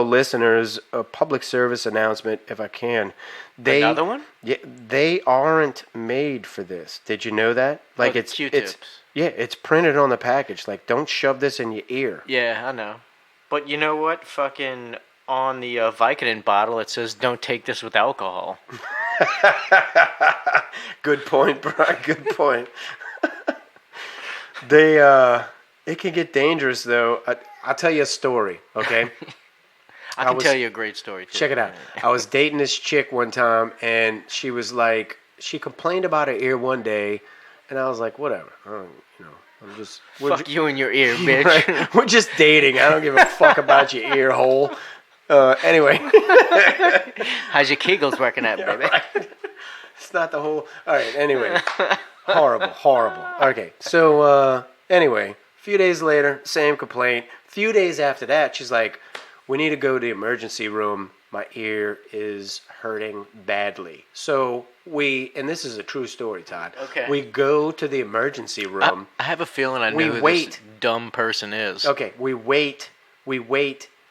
listeners a public service announcement, if I can. Another one? Yeah, they aren't made for this. Did you know that? Like it's Q-tips. It's printed on the package. Like, don't shove this in your ear. Yeah, I know. But you know what? Fucking on the Vicodin bottle, it says, "Don't take this with alcohol." Good point, bro. Good point. It can get dangerous, though. I'll tell you a story, okay? I can tell you a great story, too. Check it out. I was dating this chick one time, and she was like, she complained about her ear one day, and I was like, whatever. I'm just... Fuck you and your ear, bitch. Right? We're just dating. I don't give a fuck about your ear hole. Anyway. How's your Kegels working out, baby? Right. It's not the whole... All right, anyway. Horrible. Okay, so anyway, a few days later, same complaint. A few days after that, she's like, we need to go to the emergency room. My ear is hurting badly. So and this is a true story, Todd. Okay. We go to the emergency room. I have a feeling I know who this dumb person is. Okay, we wait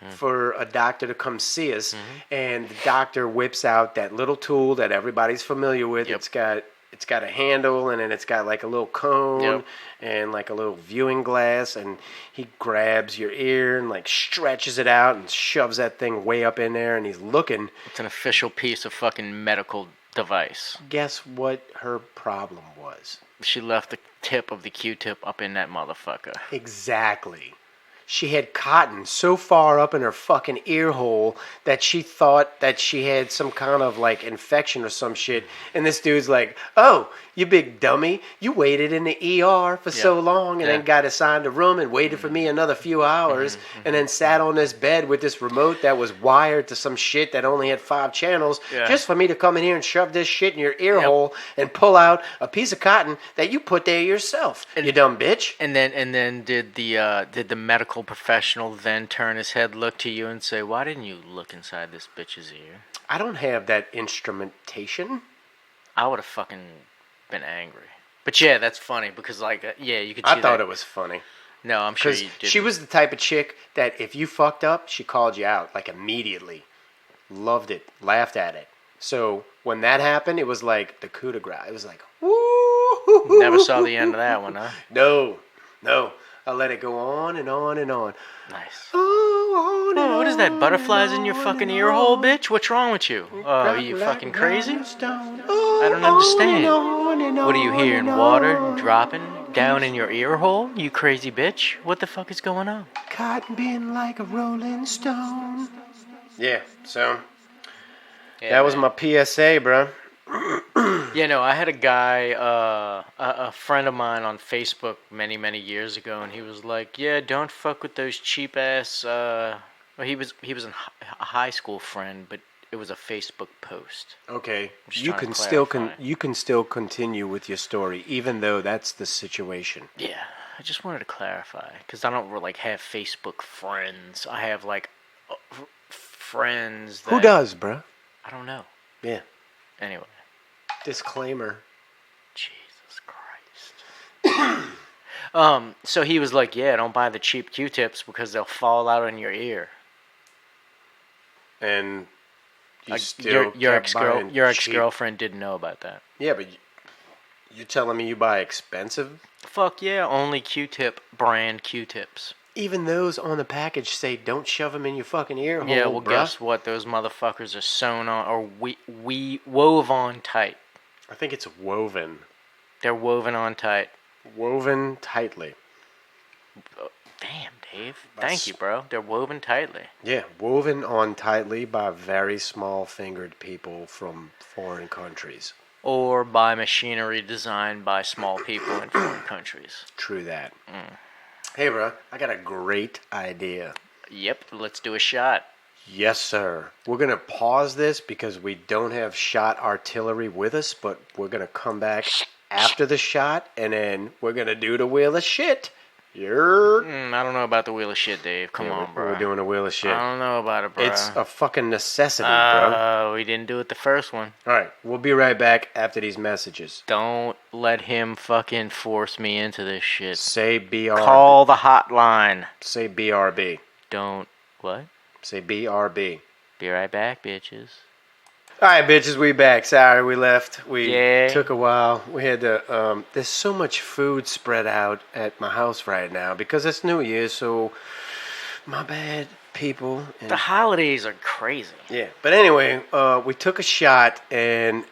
for a doctor to come see us, and the doctor whips out that little tool that everybody's familiar with. Yep. It's got a handle, and then it's got like a little cone and like a little viewing glass, and he grabs your ear and like stretches it out and shoves that thing way up in there, and he's looking. It's an official piece of fucking medical device. Guess what her problem was? She left the tip of the Q-tip up in that motherfucker. Exactly. She had cotton so far up in her fucking ear hole that she thought that she had some kind of like infection or some shit. And this dude's like, "Oh, you big dummy. You waited in the ER for so long and then got assigned a room and waited for me another few hours and then sat on this bed with this remote that was wired to some shit that only had 5 channels just for me to come in here and shove this shit in your ear hole and pull out a piece of cotton that you put there yourself, you dumb bitch." And then did the medical professional then turn his head, look to you, and say, "Why didn't you look inside this bitch's ear?" I don't have that instrumentation. I would have fucking been angry. But yeah, that's funny because like you could see I thought it was funny. No, I'm sure you did. She was the type of chick that if you fucked up, she called you out like immediately. Loved it, laughed at it. So when that happened, it was like the coup de grace. It was like, woo. Never saw the end of that one, huh? No. I let it go on and on and on. Nice. Oh, Oh, what is that? Butterflies in your fucking ear hole, bitch? What's wrong with you? Oh, you fucking crazy? I don't understand. What are you hearing? Water dropping down in your ear hole? You crazy bitch? What the fuck is going on? Cotton been like a rolling stone. Yeah, so Yeah, that was man. my PSA, bro. Yeah, no, I had a guy, a friend of mine on Facebook many years ago, and he was like, "Yeah, don't fuck with those cheap ass." Well, he was a high school friend, but it was a Facebook post. Okay, just you trying to can still clarify. you can still continue with your story, even though that's the situation. Yeah, I just wanted to clarify because I don't like have Facebook friends. I have like friends. That, Who does, bro? I don't know. Yeah. Anyway. Disclaimer. Jesus Christ. So he was like, yeah, don't buy the cheap Q-tips because they'll fall out in your ear. And you Like, still your kept buying your cheap- ex-girlfriend didn't know about that. Yeah, but you're telling me you buy expensive? Fuck yeah, only Q-tip brand Q-tips. Even those on the package say don't shove them in your fucking ear hole, Yeah, well, bruh. guess what? Those motherfuckers are sewn on or we wove on tight. I think it's woven. They're woven on tight. Woven tightly. Damn, Dave. Thank you, bro. They're woven tightly. Yeah, woven on tightly by very small-fingered people from foreign countries. Or by machinery designed by small people in foreign countries. True that. Hey, bro, I got a great idea. Yep, let's do a shot. Yes, sir. We're going to pause this because we don't have shot artillery with us, but we're going to come back after the shot, and then we're going to do the wheel of shit. You're... I don't know about the wheel of shit, Dave. Come on, bro. We're doing a wheel of shit. I don't know about it, bro. It's a fucking necessity, bro. We didn't do it the first one. All right, we'll be right back after these messages. Don't let him fucking force me into this shit. Say BRB. Call the hotline. Say BRB. Don't... What? Say BRB. Be right back, bitches. All right, bitches, we back. Sorry, we left. We Yeah. took a while. We had to. There's so much food spread out at my house right now because it's New Year. So, my bad, people. And, The holidays are crazy. yeah, but anyway, we took a shot, and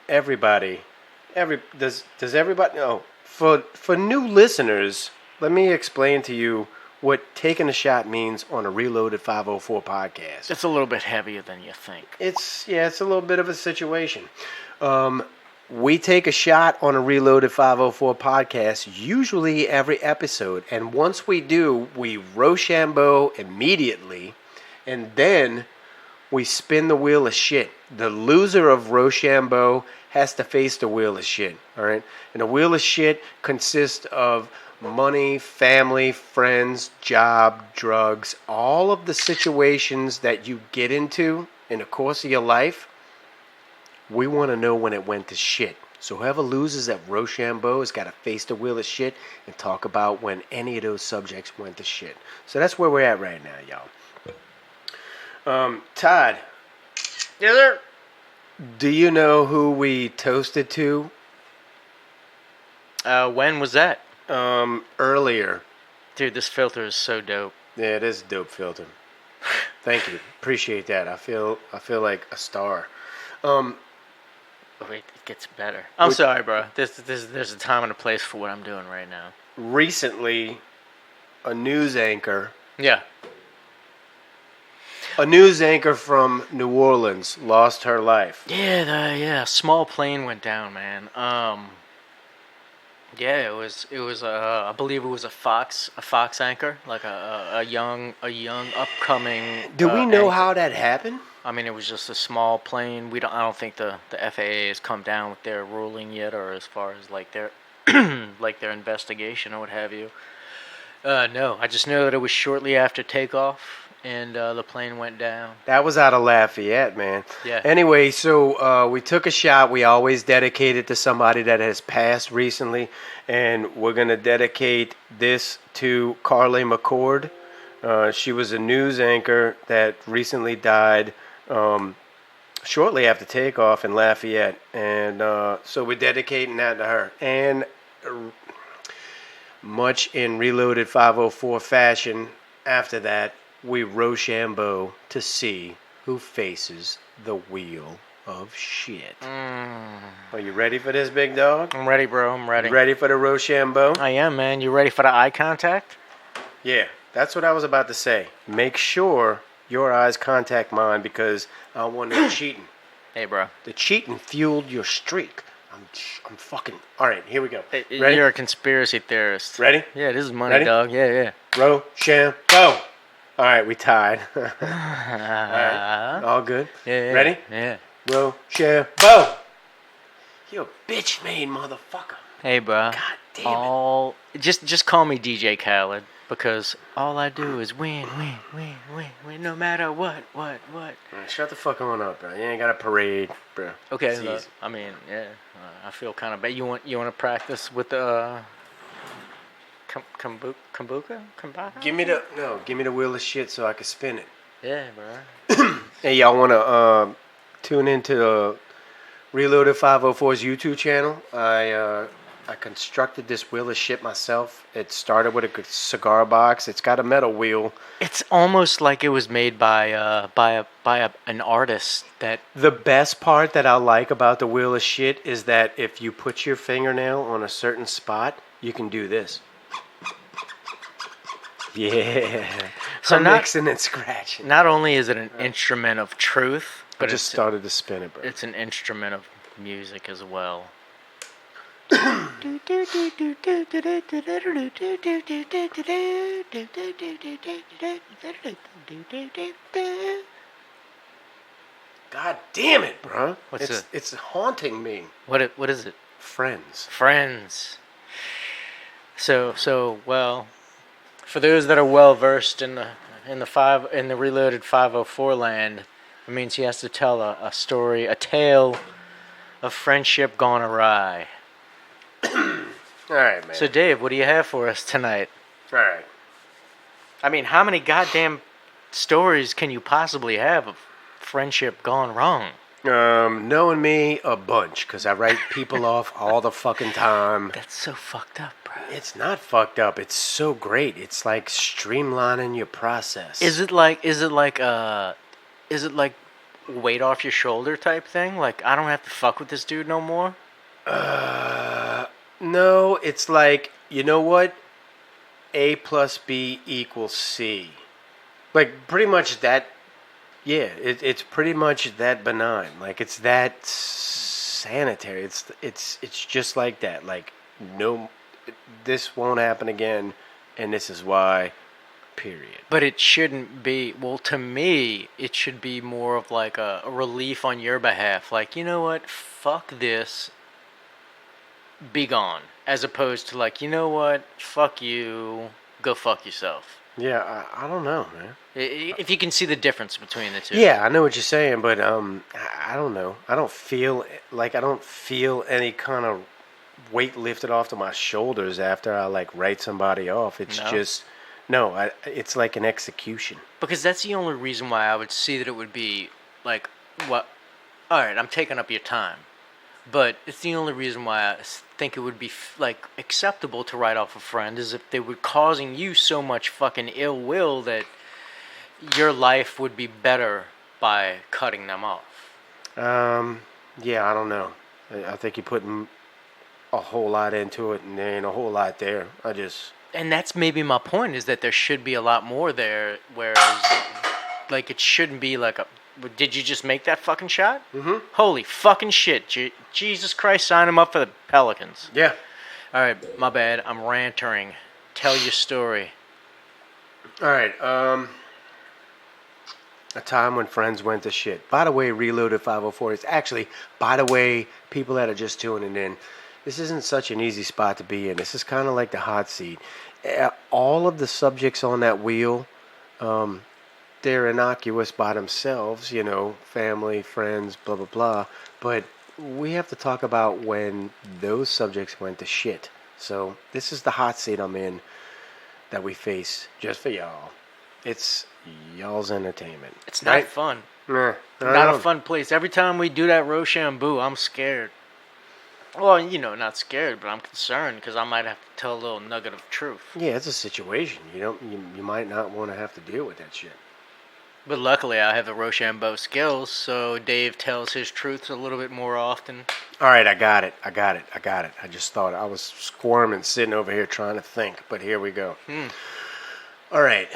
does everybody know? For new listeners, let me explain to you what taking a shot means on a Reloaded 504 podcast. It's a little bit heavier than you think. It's a little bit of a situation. We take a shot on a Reloaded 504 podcast, usually every episode, and once we do, we Rochambeau immediately, and then we spin the wheel of shit. The loser of Rochambeau has to face the wheel of shit, all right? And the wheel of shit consists of money, family, friends, job, drugs, all of the situations that you get into in the course of your life. We want to know when it went to shit. So whoever loses at Rochambeau has got to face the wheel of shit and talk about when any of those subjects went to shit. So that's where we're at right now, y'all. Todd. Yes, sir. Do you know who we toasted to? When was that? Earlier. Dude, this filter is so dope. Yeah, it is a dope filter. Thank you. Appreciate that. I feel like a star. Wait, it gets better. I'm sorry, bro. There's a time and a place for what I'm doing right now. Recently, a news anchor Yeah. from New Orleans lost her life. Yeah, a small plane went down, man. Yeah, it was I believe it was a Fox anchor, like a young upcoming. Do we know anchor. how that happened? I mean, it was just a small plane. I don't think the FAA has come down with their ruling yet, or as far as like their like their investigation or what have you. No, I just know that it was shortly after takeoff, and the plane went down. That was out of Lafayette, man. Yeah. Anyway, so we took a shot. We always dedicate it to somebody that has passed recently, and we're gonna dedicate this to Carly McCord. She was a news anchor that recently died shortly after takeoff in Lafayette, and so we're dedicating that to her. And much in Reloaded 504 fashion, after that, we Rochambeau to see who faces the wheel of shit. Are you ready for this, big dog? I'm ready, bro. I'm ready. You ready for the Rochambeau? I am, man. You ready for the eye contact? Yeah, that's what I was about to say. Make sure your eyes contact mine because I want no cheating. Hey, bro. The cheating fueled your streak. I'm fucking... All right, here we go. Ready? You're a conspiracy theorist. Ready? Yeah, this is money, Ready? dog. Yeah. Rochambeau. All right, we tied. All right, all good. Yeah. Ready? Yeah. Rochambeau. You a bitch-made motherfucker. Hey, bro. God damn it. Just call me DJ Khaled because all I do is win, no matter what. All right, shut the fuck on up, bro. You ain't got a parade, bro. Okay, It's look, easy. I mean, yeah, I feel kind of bad. You want to practice with the kombucha? Give me the wheel of shit so I can spin it. Yeah, bro. Hey, y'all want to tune into the Reloaded 504's YouTube channel? I constructed this wheel of shit myself. It started with a cigar box. It's got a metal wheel. It's almost like it was made by an artist that. The best part that I like about the wheel of shit is that if you put your fingernail on a certain spot, you can do this. Yeah. So I'm not- mixing and scratching. Not only is it an instrument of truth, I but just started to spin it, bro. it's an instrument of music as well. God damn it, bro. What's it? It's haunting me. What is it? Friends. Friends. So well, for those that are well versed in the Reloaded 504 land, it means he has to tell a story, a tale of friendship gone awry. All right, man. So Dave, what do you have for us tonight? All right. I mean, how many goddamn stories can you possibly have of friendship gone wrong? Knowing me, a bunch, because I write people off all the fucking time. That's so fucked up, bro. It's not fucked up. It's so great. It's like streamlining your process. Is it like weight off your shoulder type thing? Like, I don't have to fuck with this dude no more? No, it's like, you know what? A plus B equals C. Like, pretty much that. Yeah, it's pretty much that benign. Like, it's that sanitary. It's just like that. Like, no, this won't happen again, and this is why. Period. But it shouldn't be. Well, to me, it should be more of like a relief on your behalf. Like, you know what? Fuck this. Be gone. As opposed to like, you know what? Fuck you. Go fuck yourself. Yeah, I don't know, man. If you can see the difference between the two. Yeah, I know what you're saying, but I don't know. I don't feel any kind of weight lifted off to my shoulders after I like write somebody off. It's just it's like an execution. Because that's the only reason why I would see that it would be like, what? All right, I'm taking up your time, but it's the only reason why I think it would be like acceptable to write off a friend is if they were causing you so much fucking ill will that your life would be better by cutting them off. Yeah, I don't know. I think you're putting a whole lot into it, and there ain't a whole lot there. And that's maybe my point, is that there should be a lot more there, whereas, like, it shouldn't be like a... Did you just make that fucking shot? Mm-hmm. Holy fucking shit. Jesus Christ, sign him up for the Pelicans. Yeah. All right, my bad. I'm rantering. Tell your story. All right, a time when friends went to shit. By the way, Reloaded 504 is actually, by the way, people that are just tuning in, this isn't such an easy spot to be in. This is kind of like the hot seat. All of the subjects on that wheel, they're innocuous by themselves, you know, family, friends, blah, blah, blah. But we have to talk about when those subjects went to shit. So this is the hot seat I'm in that we face just for y'all. It's y'all's entertainment. It's not right? fun. Nah, Not a fun place. Every time we do that Rochambeau, I'm scared. Well, not scared, but I'm concerned because I might have to tell a little nugget of truth. Yeah, it's a situation. You might not want to have to deal with that shit. But luckily, I have the Rochambeau skills, so Dave tells his truths a little bit more often. All right, I got it. I just thought I was squirming, sitting over here trying to think, but here we go. All right.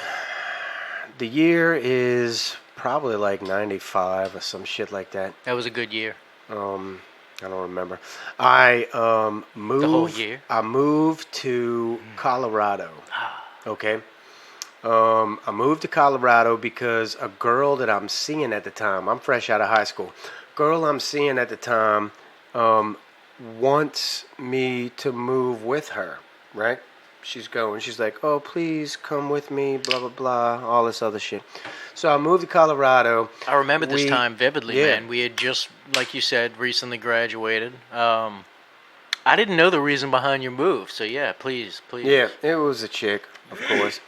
The year is probably like 95 or some shit like that. That was a good year. I don't remember. I moved. The whole year? I moved to Colorado. Okay. I moved to Colorado because a girl that I'm seeing at the time, I'm fresh out of high school, girl I'm seeing at the time wants me to move with her, right? She's like, oh, please come with me, blah, blah, blah, all this other shit. So I moved to Colorado. I remember this time vividly, man. We had just, like you said, recently graduated. I didn't know the reason behind your move, so yeah, please. Yeah, it was a chick, of course.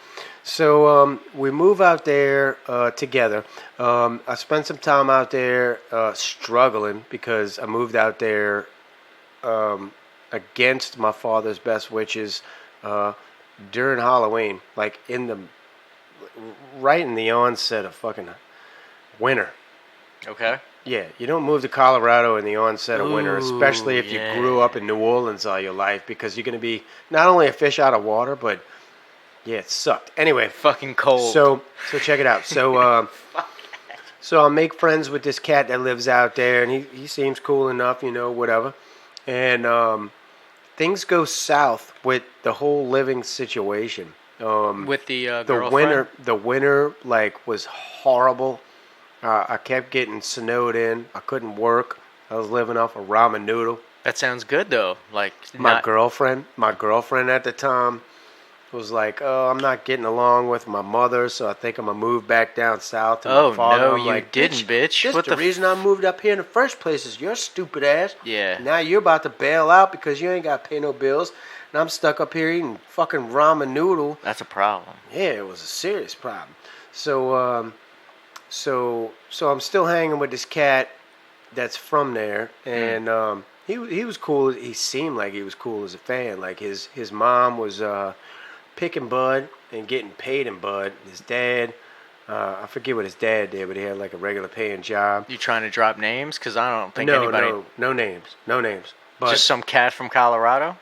So we move out there together. I spent some time out there struggling because I moved out there against my father's best wishes during Halloween, like right in the onset of fucking winter. Okay. Yeah, you don't move to Colorado in the onset of winter, especially if you grew up in New Orleans all your life, because you're going to be not only a fish out of water, but yeah, it sucked. Anyway, fucking cold. So check it out. So so I'll make friends with this cat that lives out there, and he seems cool enough, whatever. And things go south with the whole living situation. With the girlfriend? The winter like was horrible. I kept getting snowed in. I couldn't work. I was living off a ramen noodle. That sounds good though. Like my girlfriend at the time was like, oh, I'm not getting along with my mother, so I think I'm gonna move back down south to my father. No, I'm you didn't, bitch. Just the reason I moved up here in the first place is your stupid ass. Yeah. Now you're about to bail out because you ain't got to pay no bills, and I'm stuck up here eating fucking ramen noodle. That's a problem. Yeah, it was a serious problem. So so I'm still hanging with this cat that's from there, and he was cool. He seemed like he was cool as a fan. Like his mom was picking bud and getting paid in bud. His dad, I forget what his dad did, but he had like a regular paying job. You trying to drop names? Because I don't think anybody. No names. But just some cat from Colorado.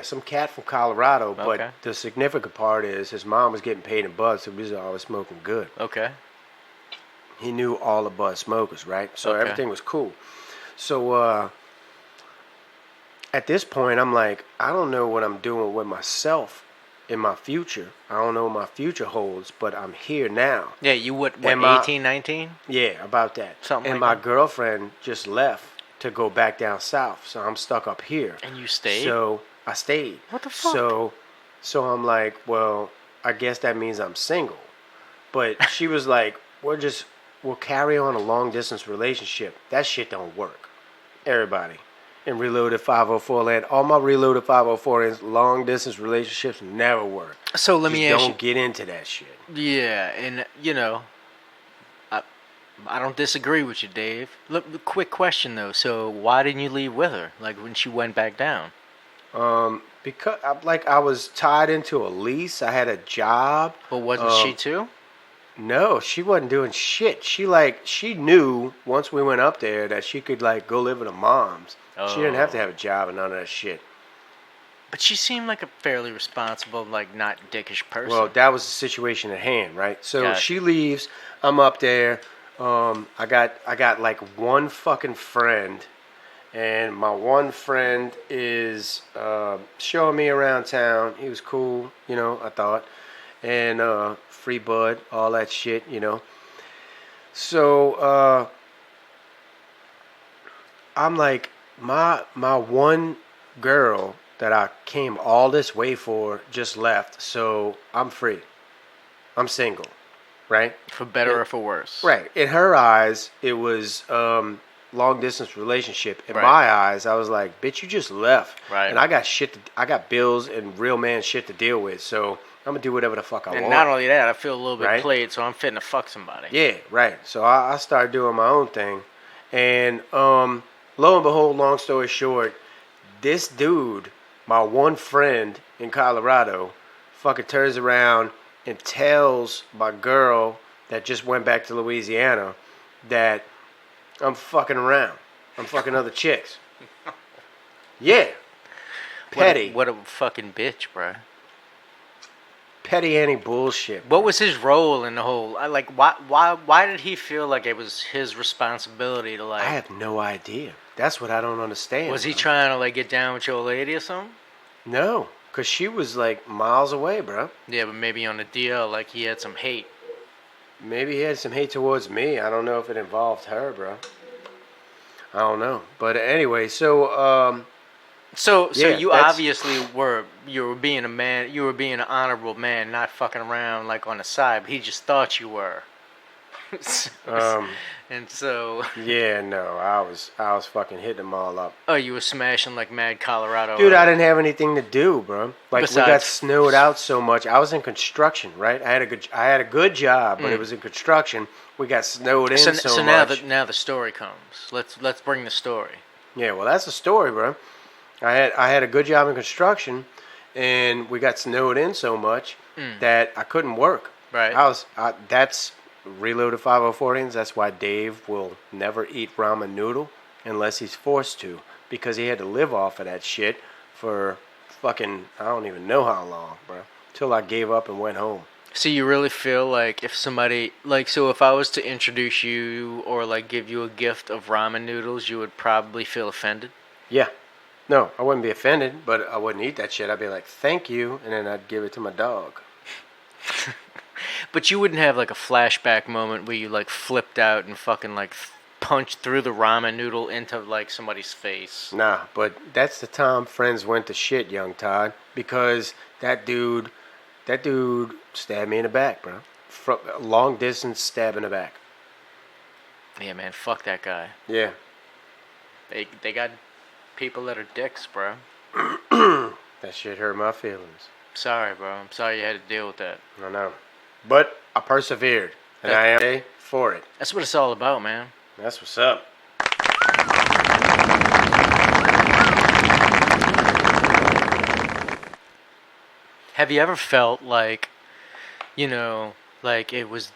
Some cat from Colorado. Okay. But the significant part is his mom was getting paid in bud, so he was always smoking good. Okay. He knew all the bud smokers, right? So everything was cool. So at this point, I'm like, I don't know what I'm doing with myself in my future. I don't know what my future holds, but I'm here now. Yeah, you what 18, 19? Yeah, about that. Something and like my girlfriend just left to go back down south, so I'm stuck up here. And you stayed? So I stayed. What the fuck? So I'm like, well, I guess that means I'm single. But she was like, we'll carry on a long distance relationship. That shit don't work. Everybody. In Reloaded 504 land, all my Reloaded 504 long distance relationships never work. So let me ask you. Don't get into that shit. Yeah, and I don't disagree with you, Dave. Look, quick question though. So why didn't you leave with her? Like when she went back down? Because I was tied into a lease. I had a job. But wasn't she too? No, she wasn't doing shit. She knew once we went up there that she could go live with her mom's. Oh. She didn't have to have a job and none of that shit. But she seemed like a fairly responsible, not dickish person. Well, that was the situation at hand, right? So she leaves. I'm up there. I got one fucking friend, and my one friend is showing me around town. He was cool, I thought, and free bud, all that shit, So I'm like, my one girl that I came all this way for just left, so I'm free. I'm single, right? For better or for worse. Right. In her eyes, it was long distance relationship. In my eyes, I was like, bitch, you just left. Right. And I got bills and real man shit to deal with, so I'm gonna do whatever the fuck I want. And not only that, I feel a little bit played, so I'm fitting to fuck somebody. Yeah, right. So I started doing my own thing, and lo and behold, long story short, this dude, my one friend in Colorado, fucking turns around and tells my girl that just went back to Louisiana that I'm fucking around. I'm fucking other chicks. Yeah. Petty. What a fucking bitch, bro. Petty Annie bullshit. What was his role in the whole? Why did he feel like it was his responsibility to like? I have no idea. That's what I don't understand. Was he bro. trying to like get down with your old lady or something? No, because she was like miles away, bro. Yeah, but maybe on the DL, like he had some hate. Maybe he had some hate towards me. I don't know if it involved her, bro. I don't know. But anyway, so So yeah, you that's- obviously were being a man. You were being an honorable man, not fucking around like on the side. But he just thought you were. And so. Yeah, no, I was fucking hitting them all up. Oh, you were smashing like mad Colorado. Dude, I didn't have anything to do, bro. Like we got Besides- snowed out so much. I was in construction, right? I had a good job, but it was in construction. We got snowed in so much. Now the story comes. Let's bring the story. Yeah, well, that's the story, bro. I had a good job in construction, and we got snowed in so much that I couldn't work. Right. That's Reloaded 504 That's why Dave will never eat ramen noodle unless he's forced to, because he had to live off of that shit for fucking I don't even know how long, bro. Till I gave up and went home. So you really feel like if somebody so if I was to introduce you or like give you a gift of ramen noodles, you would probably feel offended? Yeah. No, I wouldn't be offended, but I wouldn't eat that shit. I'd be like, thank you, and then I'd give it to my dog. But you wouldn't have like a flashback moment where you like flipped out and fucking like punched through the ramen noodle into like somebody's face. Nah, but that's the time friends went to shit, young Todd, because that dude stabbed me in the back, bro. From long distance stab in the back. Yeah, man, fuck that guy. Yeah. They got people that are dicks, bro. That shit hurt my feelings. Sorry, bro. I'm sorry you had to deal with that. I know. But I persevered, and I am for it. That's what it's all about, man. That's what's up. Have you ever felt like, you know, like it was,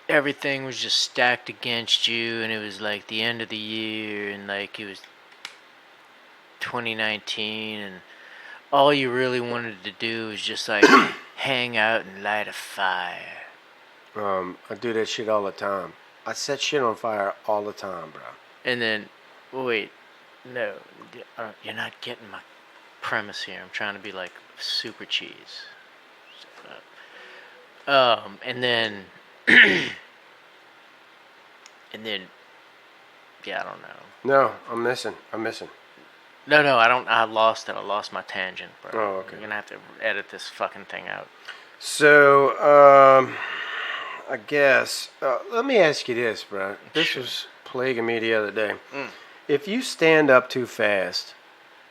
everything was just stacked against you and it was like the end of the year and like it was 2019 and all you really wanted to do was just like hang out and light a fire? I do that shit all the time. I set shit on fire all the time, bro. And then, wait, no, you're not getting my premise here. I'm trying to be like super cheese. And then, yeah, I don't know. No, I'm missing. No, I don't. I lost it. I lost my tangent, bro. Oh, okay. You're gonna have to edit this fucking thing out. So, I guess, let me ask you this, bro. This was plaguing me the other day. If you stand up too fast,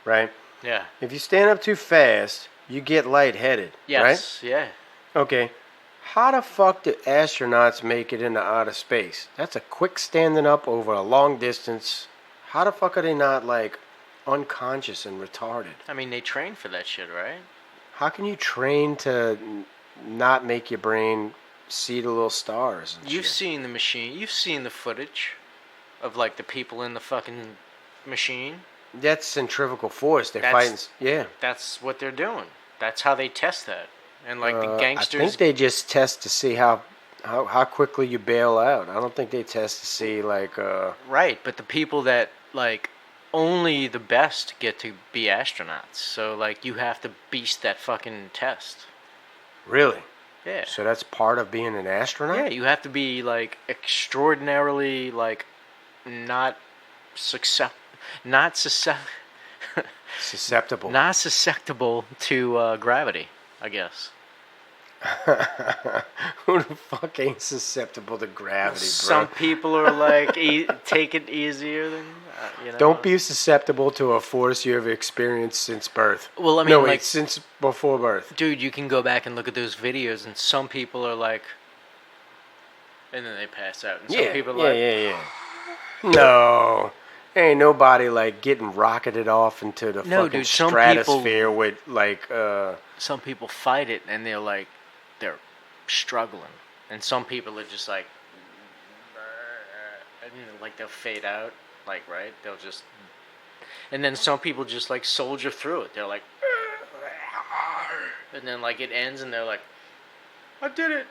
right? Yeah. If you stand up too fast, you get lightheaded, Yes. right? Yeah. Okay. How the fuck do astronauts make it into outer space? That's a quick standing up over a long distance. How the fuck are they not, like, unconscious and retarded? I mean, they train for that shit, right? How can you train to not make your brain see the little stars and You've shit? seen the machine. You've seen the footage of like the people in the fucking machine. That's centrifugal force. They're That's- fighting. Yeah. That's what they're doing. That's how they test that. And like the gangsters. I think they just test to see how quickly you bail out. I don't think they test to see like. Right, but the people that like only the best get to be astronauts. So like you have to beast that fucking test. Really? Yeah. So that's part of being an astronaut? Yeah, you have to be like extraordinarily like not susceptible. Not susceptible to gravity, I guess. Who the fuck ain't susceptible to gravity, bro? Some people are like take it easier than you know. Don't be susceptible to a force you have experienced since birth. Well, I mean, no, like wait, since before birth. Dude, you can go back and look at those videos, and some people are like, and then they pass out. And some people are like, yeah. No, Ain't nobody like getting rocketed off into the No, fucking dude, some stratosphere with like Some people fight it and they're struggling, and some people are just like, and like they'll fade out, like right, they'll just, and then some people just like soldier through it. They're like, and then like it ends and they're like, I did it.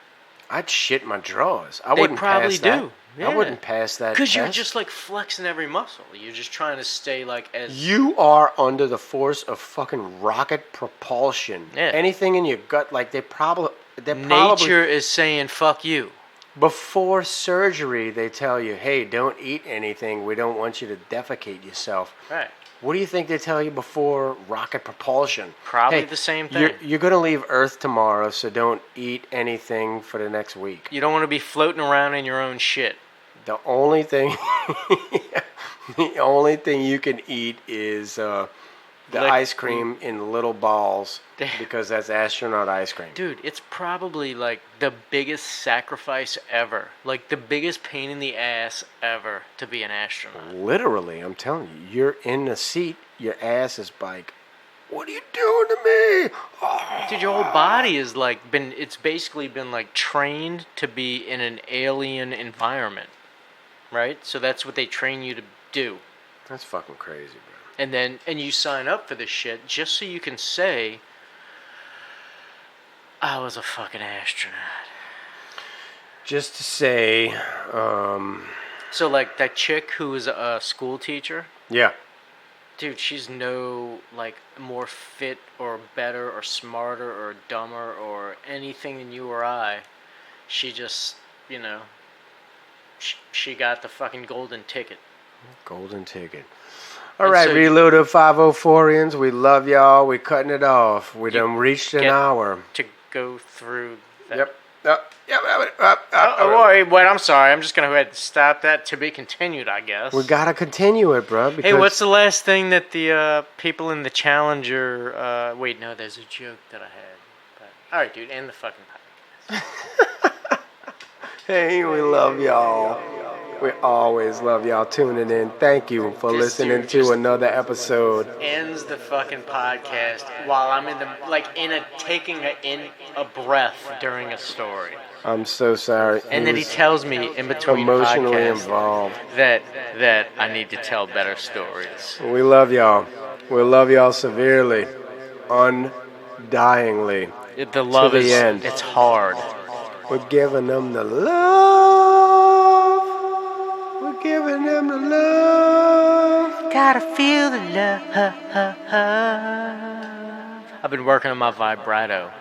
I'd shit my drawers. I They wouldn't probably pass that. do. I Yeah. wouldn't pass that. Because you're test. just like flexing every muscle. You're just trying to stay like as You are under the force of fucking rocket propulsion. Yeah. Anything in your gut, like they're probably nature is saying fuck you. before surgery. They tell you, hey, don't eat anything. We don't want you to defecate yourself. Right. What do you think they tell you before rocket propulsion? Probably Hey, the same thing. You're going to leave Earth tomorrow, so don't eat anything for the next week. You don't want to be floating around in your own shit. The only thing, the only thing you can eat is the ice cream in little balls because that's astronaut ice cream. Dude, it's probably like the biggest sacrifice ever. Like the biggest pain in the ass ever to be an astronaut. Literally, I'm telling you, you're in the seat, your ass is like, what are you doing to me? Oh. Dude, your whole body is like it's basically been like trained to be in an alien environment. Right? So that's what they train you to do. That's fucking crazy, bro. And you sign up for this shit just so you can say, I was a fucking astronaut. Just to say, So like that chick who was a school teacher, yeah. dude, she's no like more fit or better or smarter or dumber or anything than you or I. She just, she got the fucking golden ticket. Golden ticket. All And right, so- Reloaded 504ians, we love y'all. We're cutting it off. We done reached an get hour. To go through that. Yep. Wait, I'm sorry. I'm just going to go ahead and stop that. To be continued, I guess. We gotta continue it, bro. Because Hey, what's the last thing that the people in the Challenger... wait, no, there's a joke that I had. But, all right, dude, end the fucking podcast. Hey, we love y'all. We always love y'all tuning in. Thank you for This listening dude to just- another episode. Ends the fucking podcast while I'm taking a breath during a story. I'm so sorry. And then he tells me in between emotionally podcasts involved. that I need to tell better stories. We love y'all. We love y'all severely, undyingly. The love to the is end. it's hard. We're giving them the love. We're giving them the love. Gotta feel the love. I've been working on my vibrato.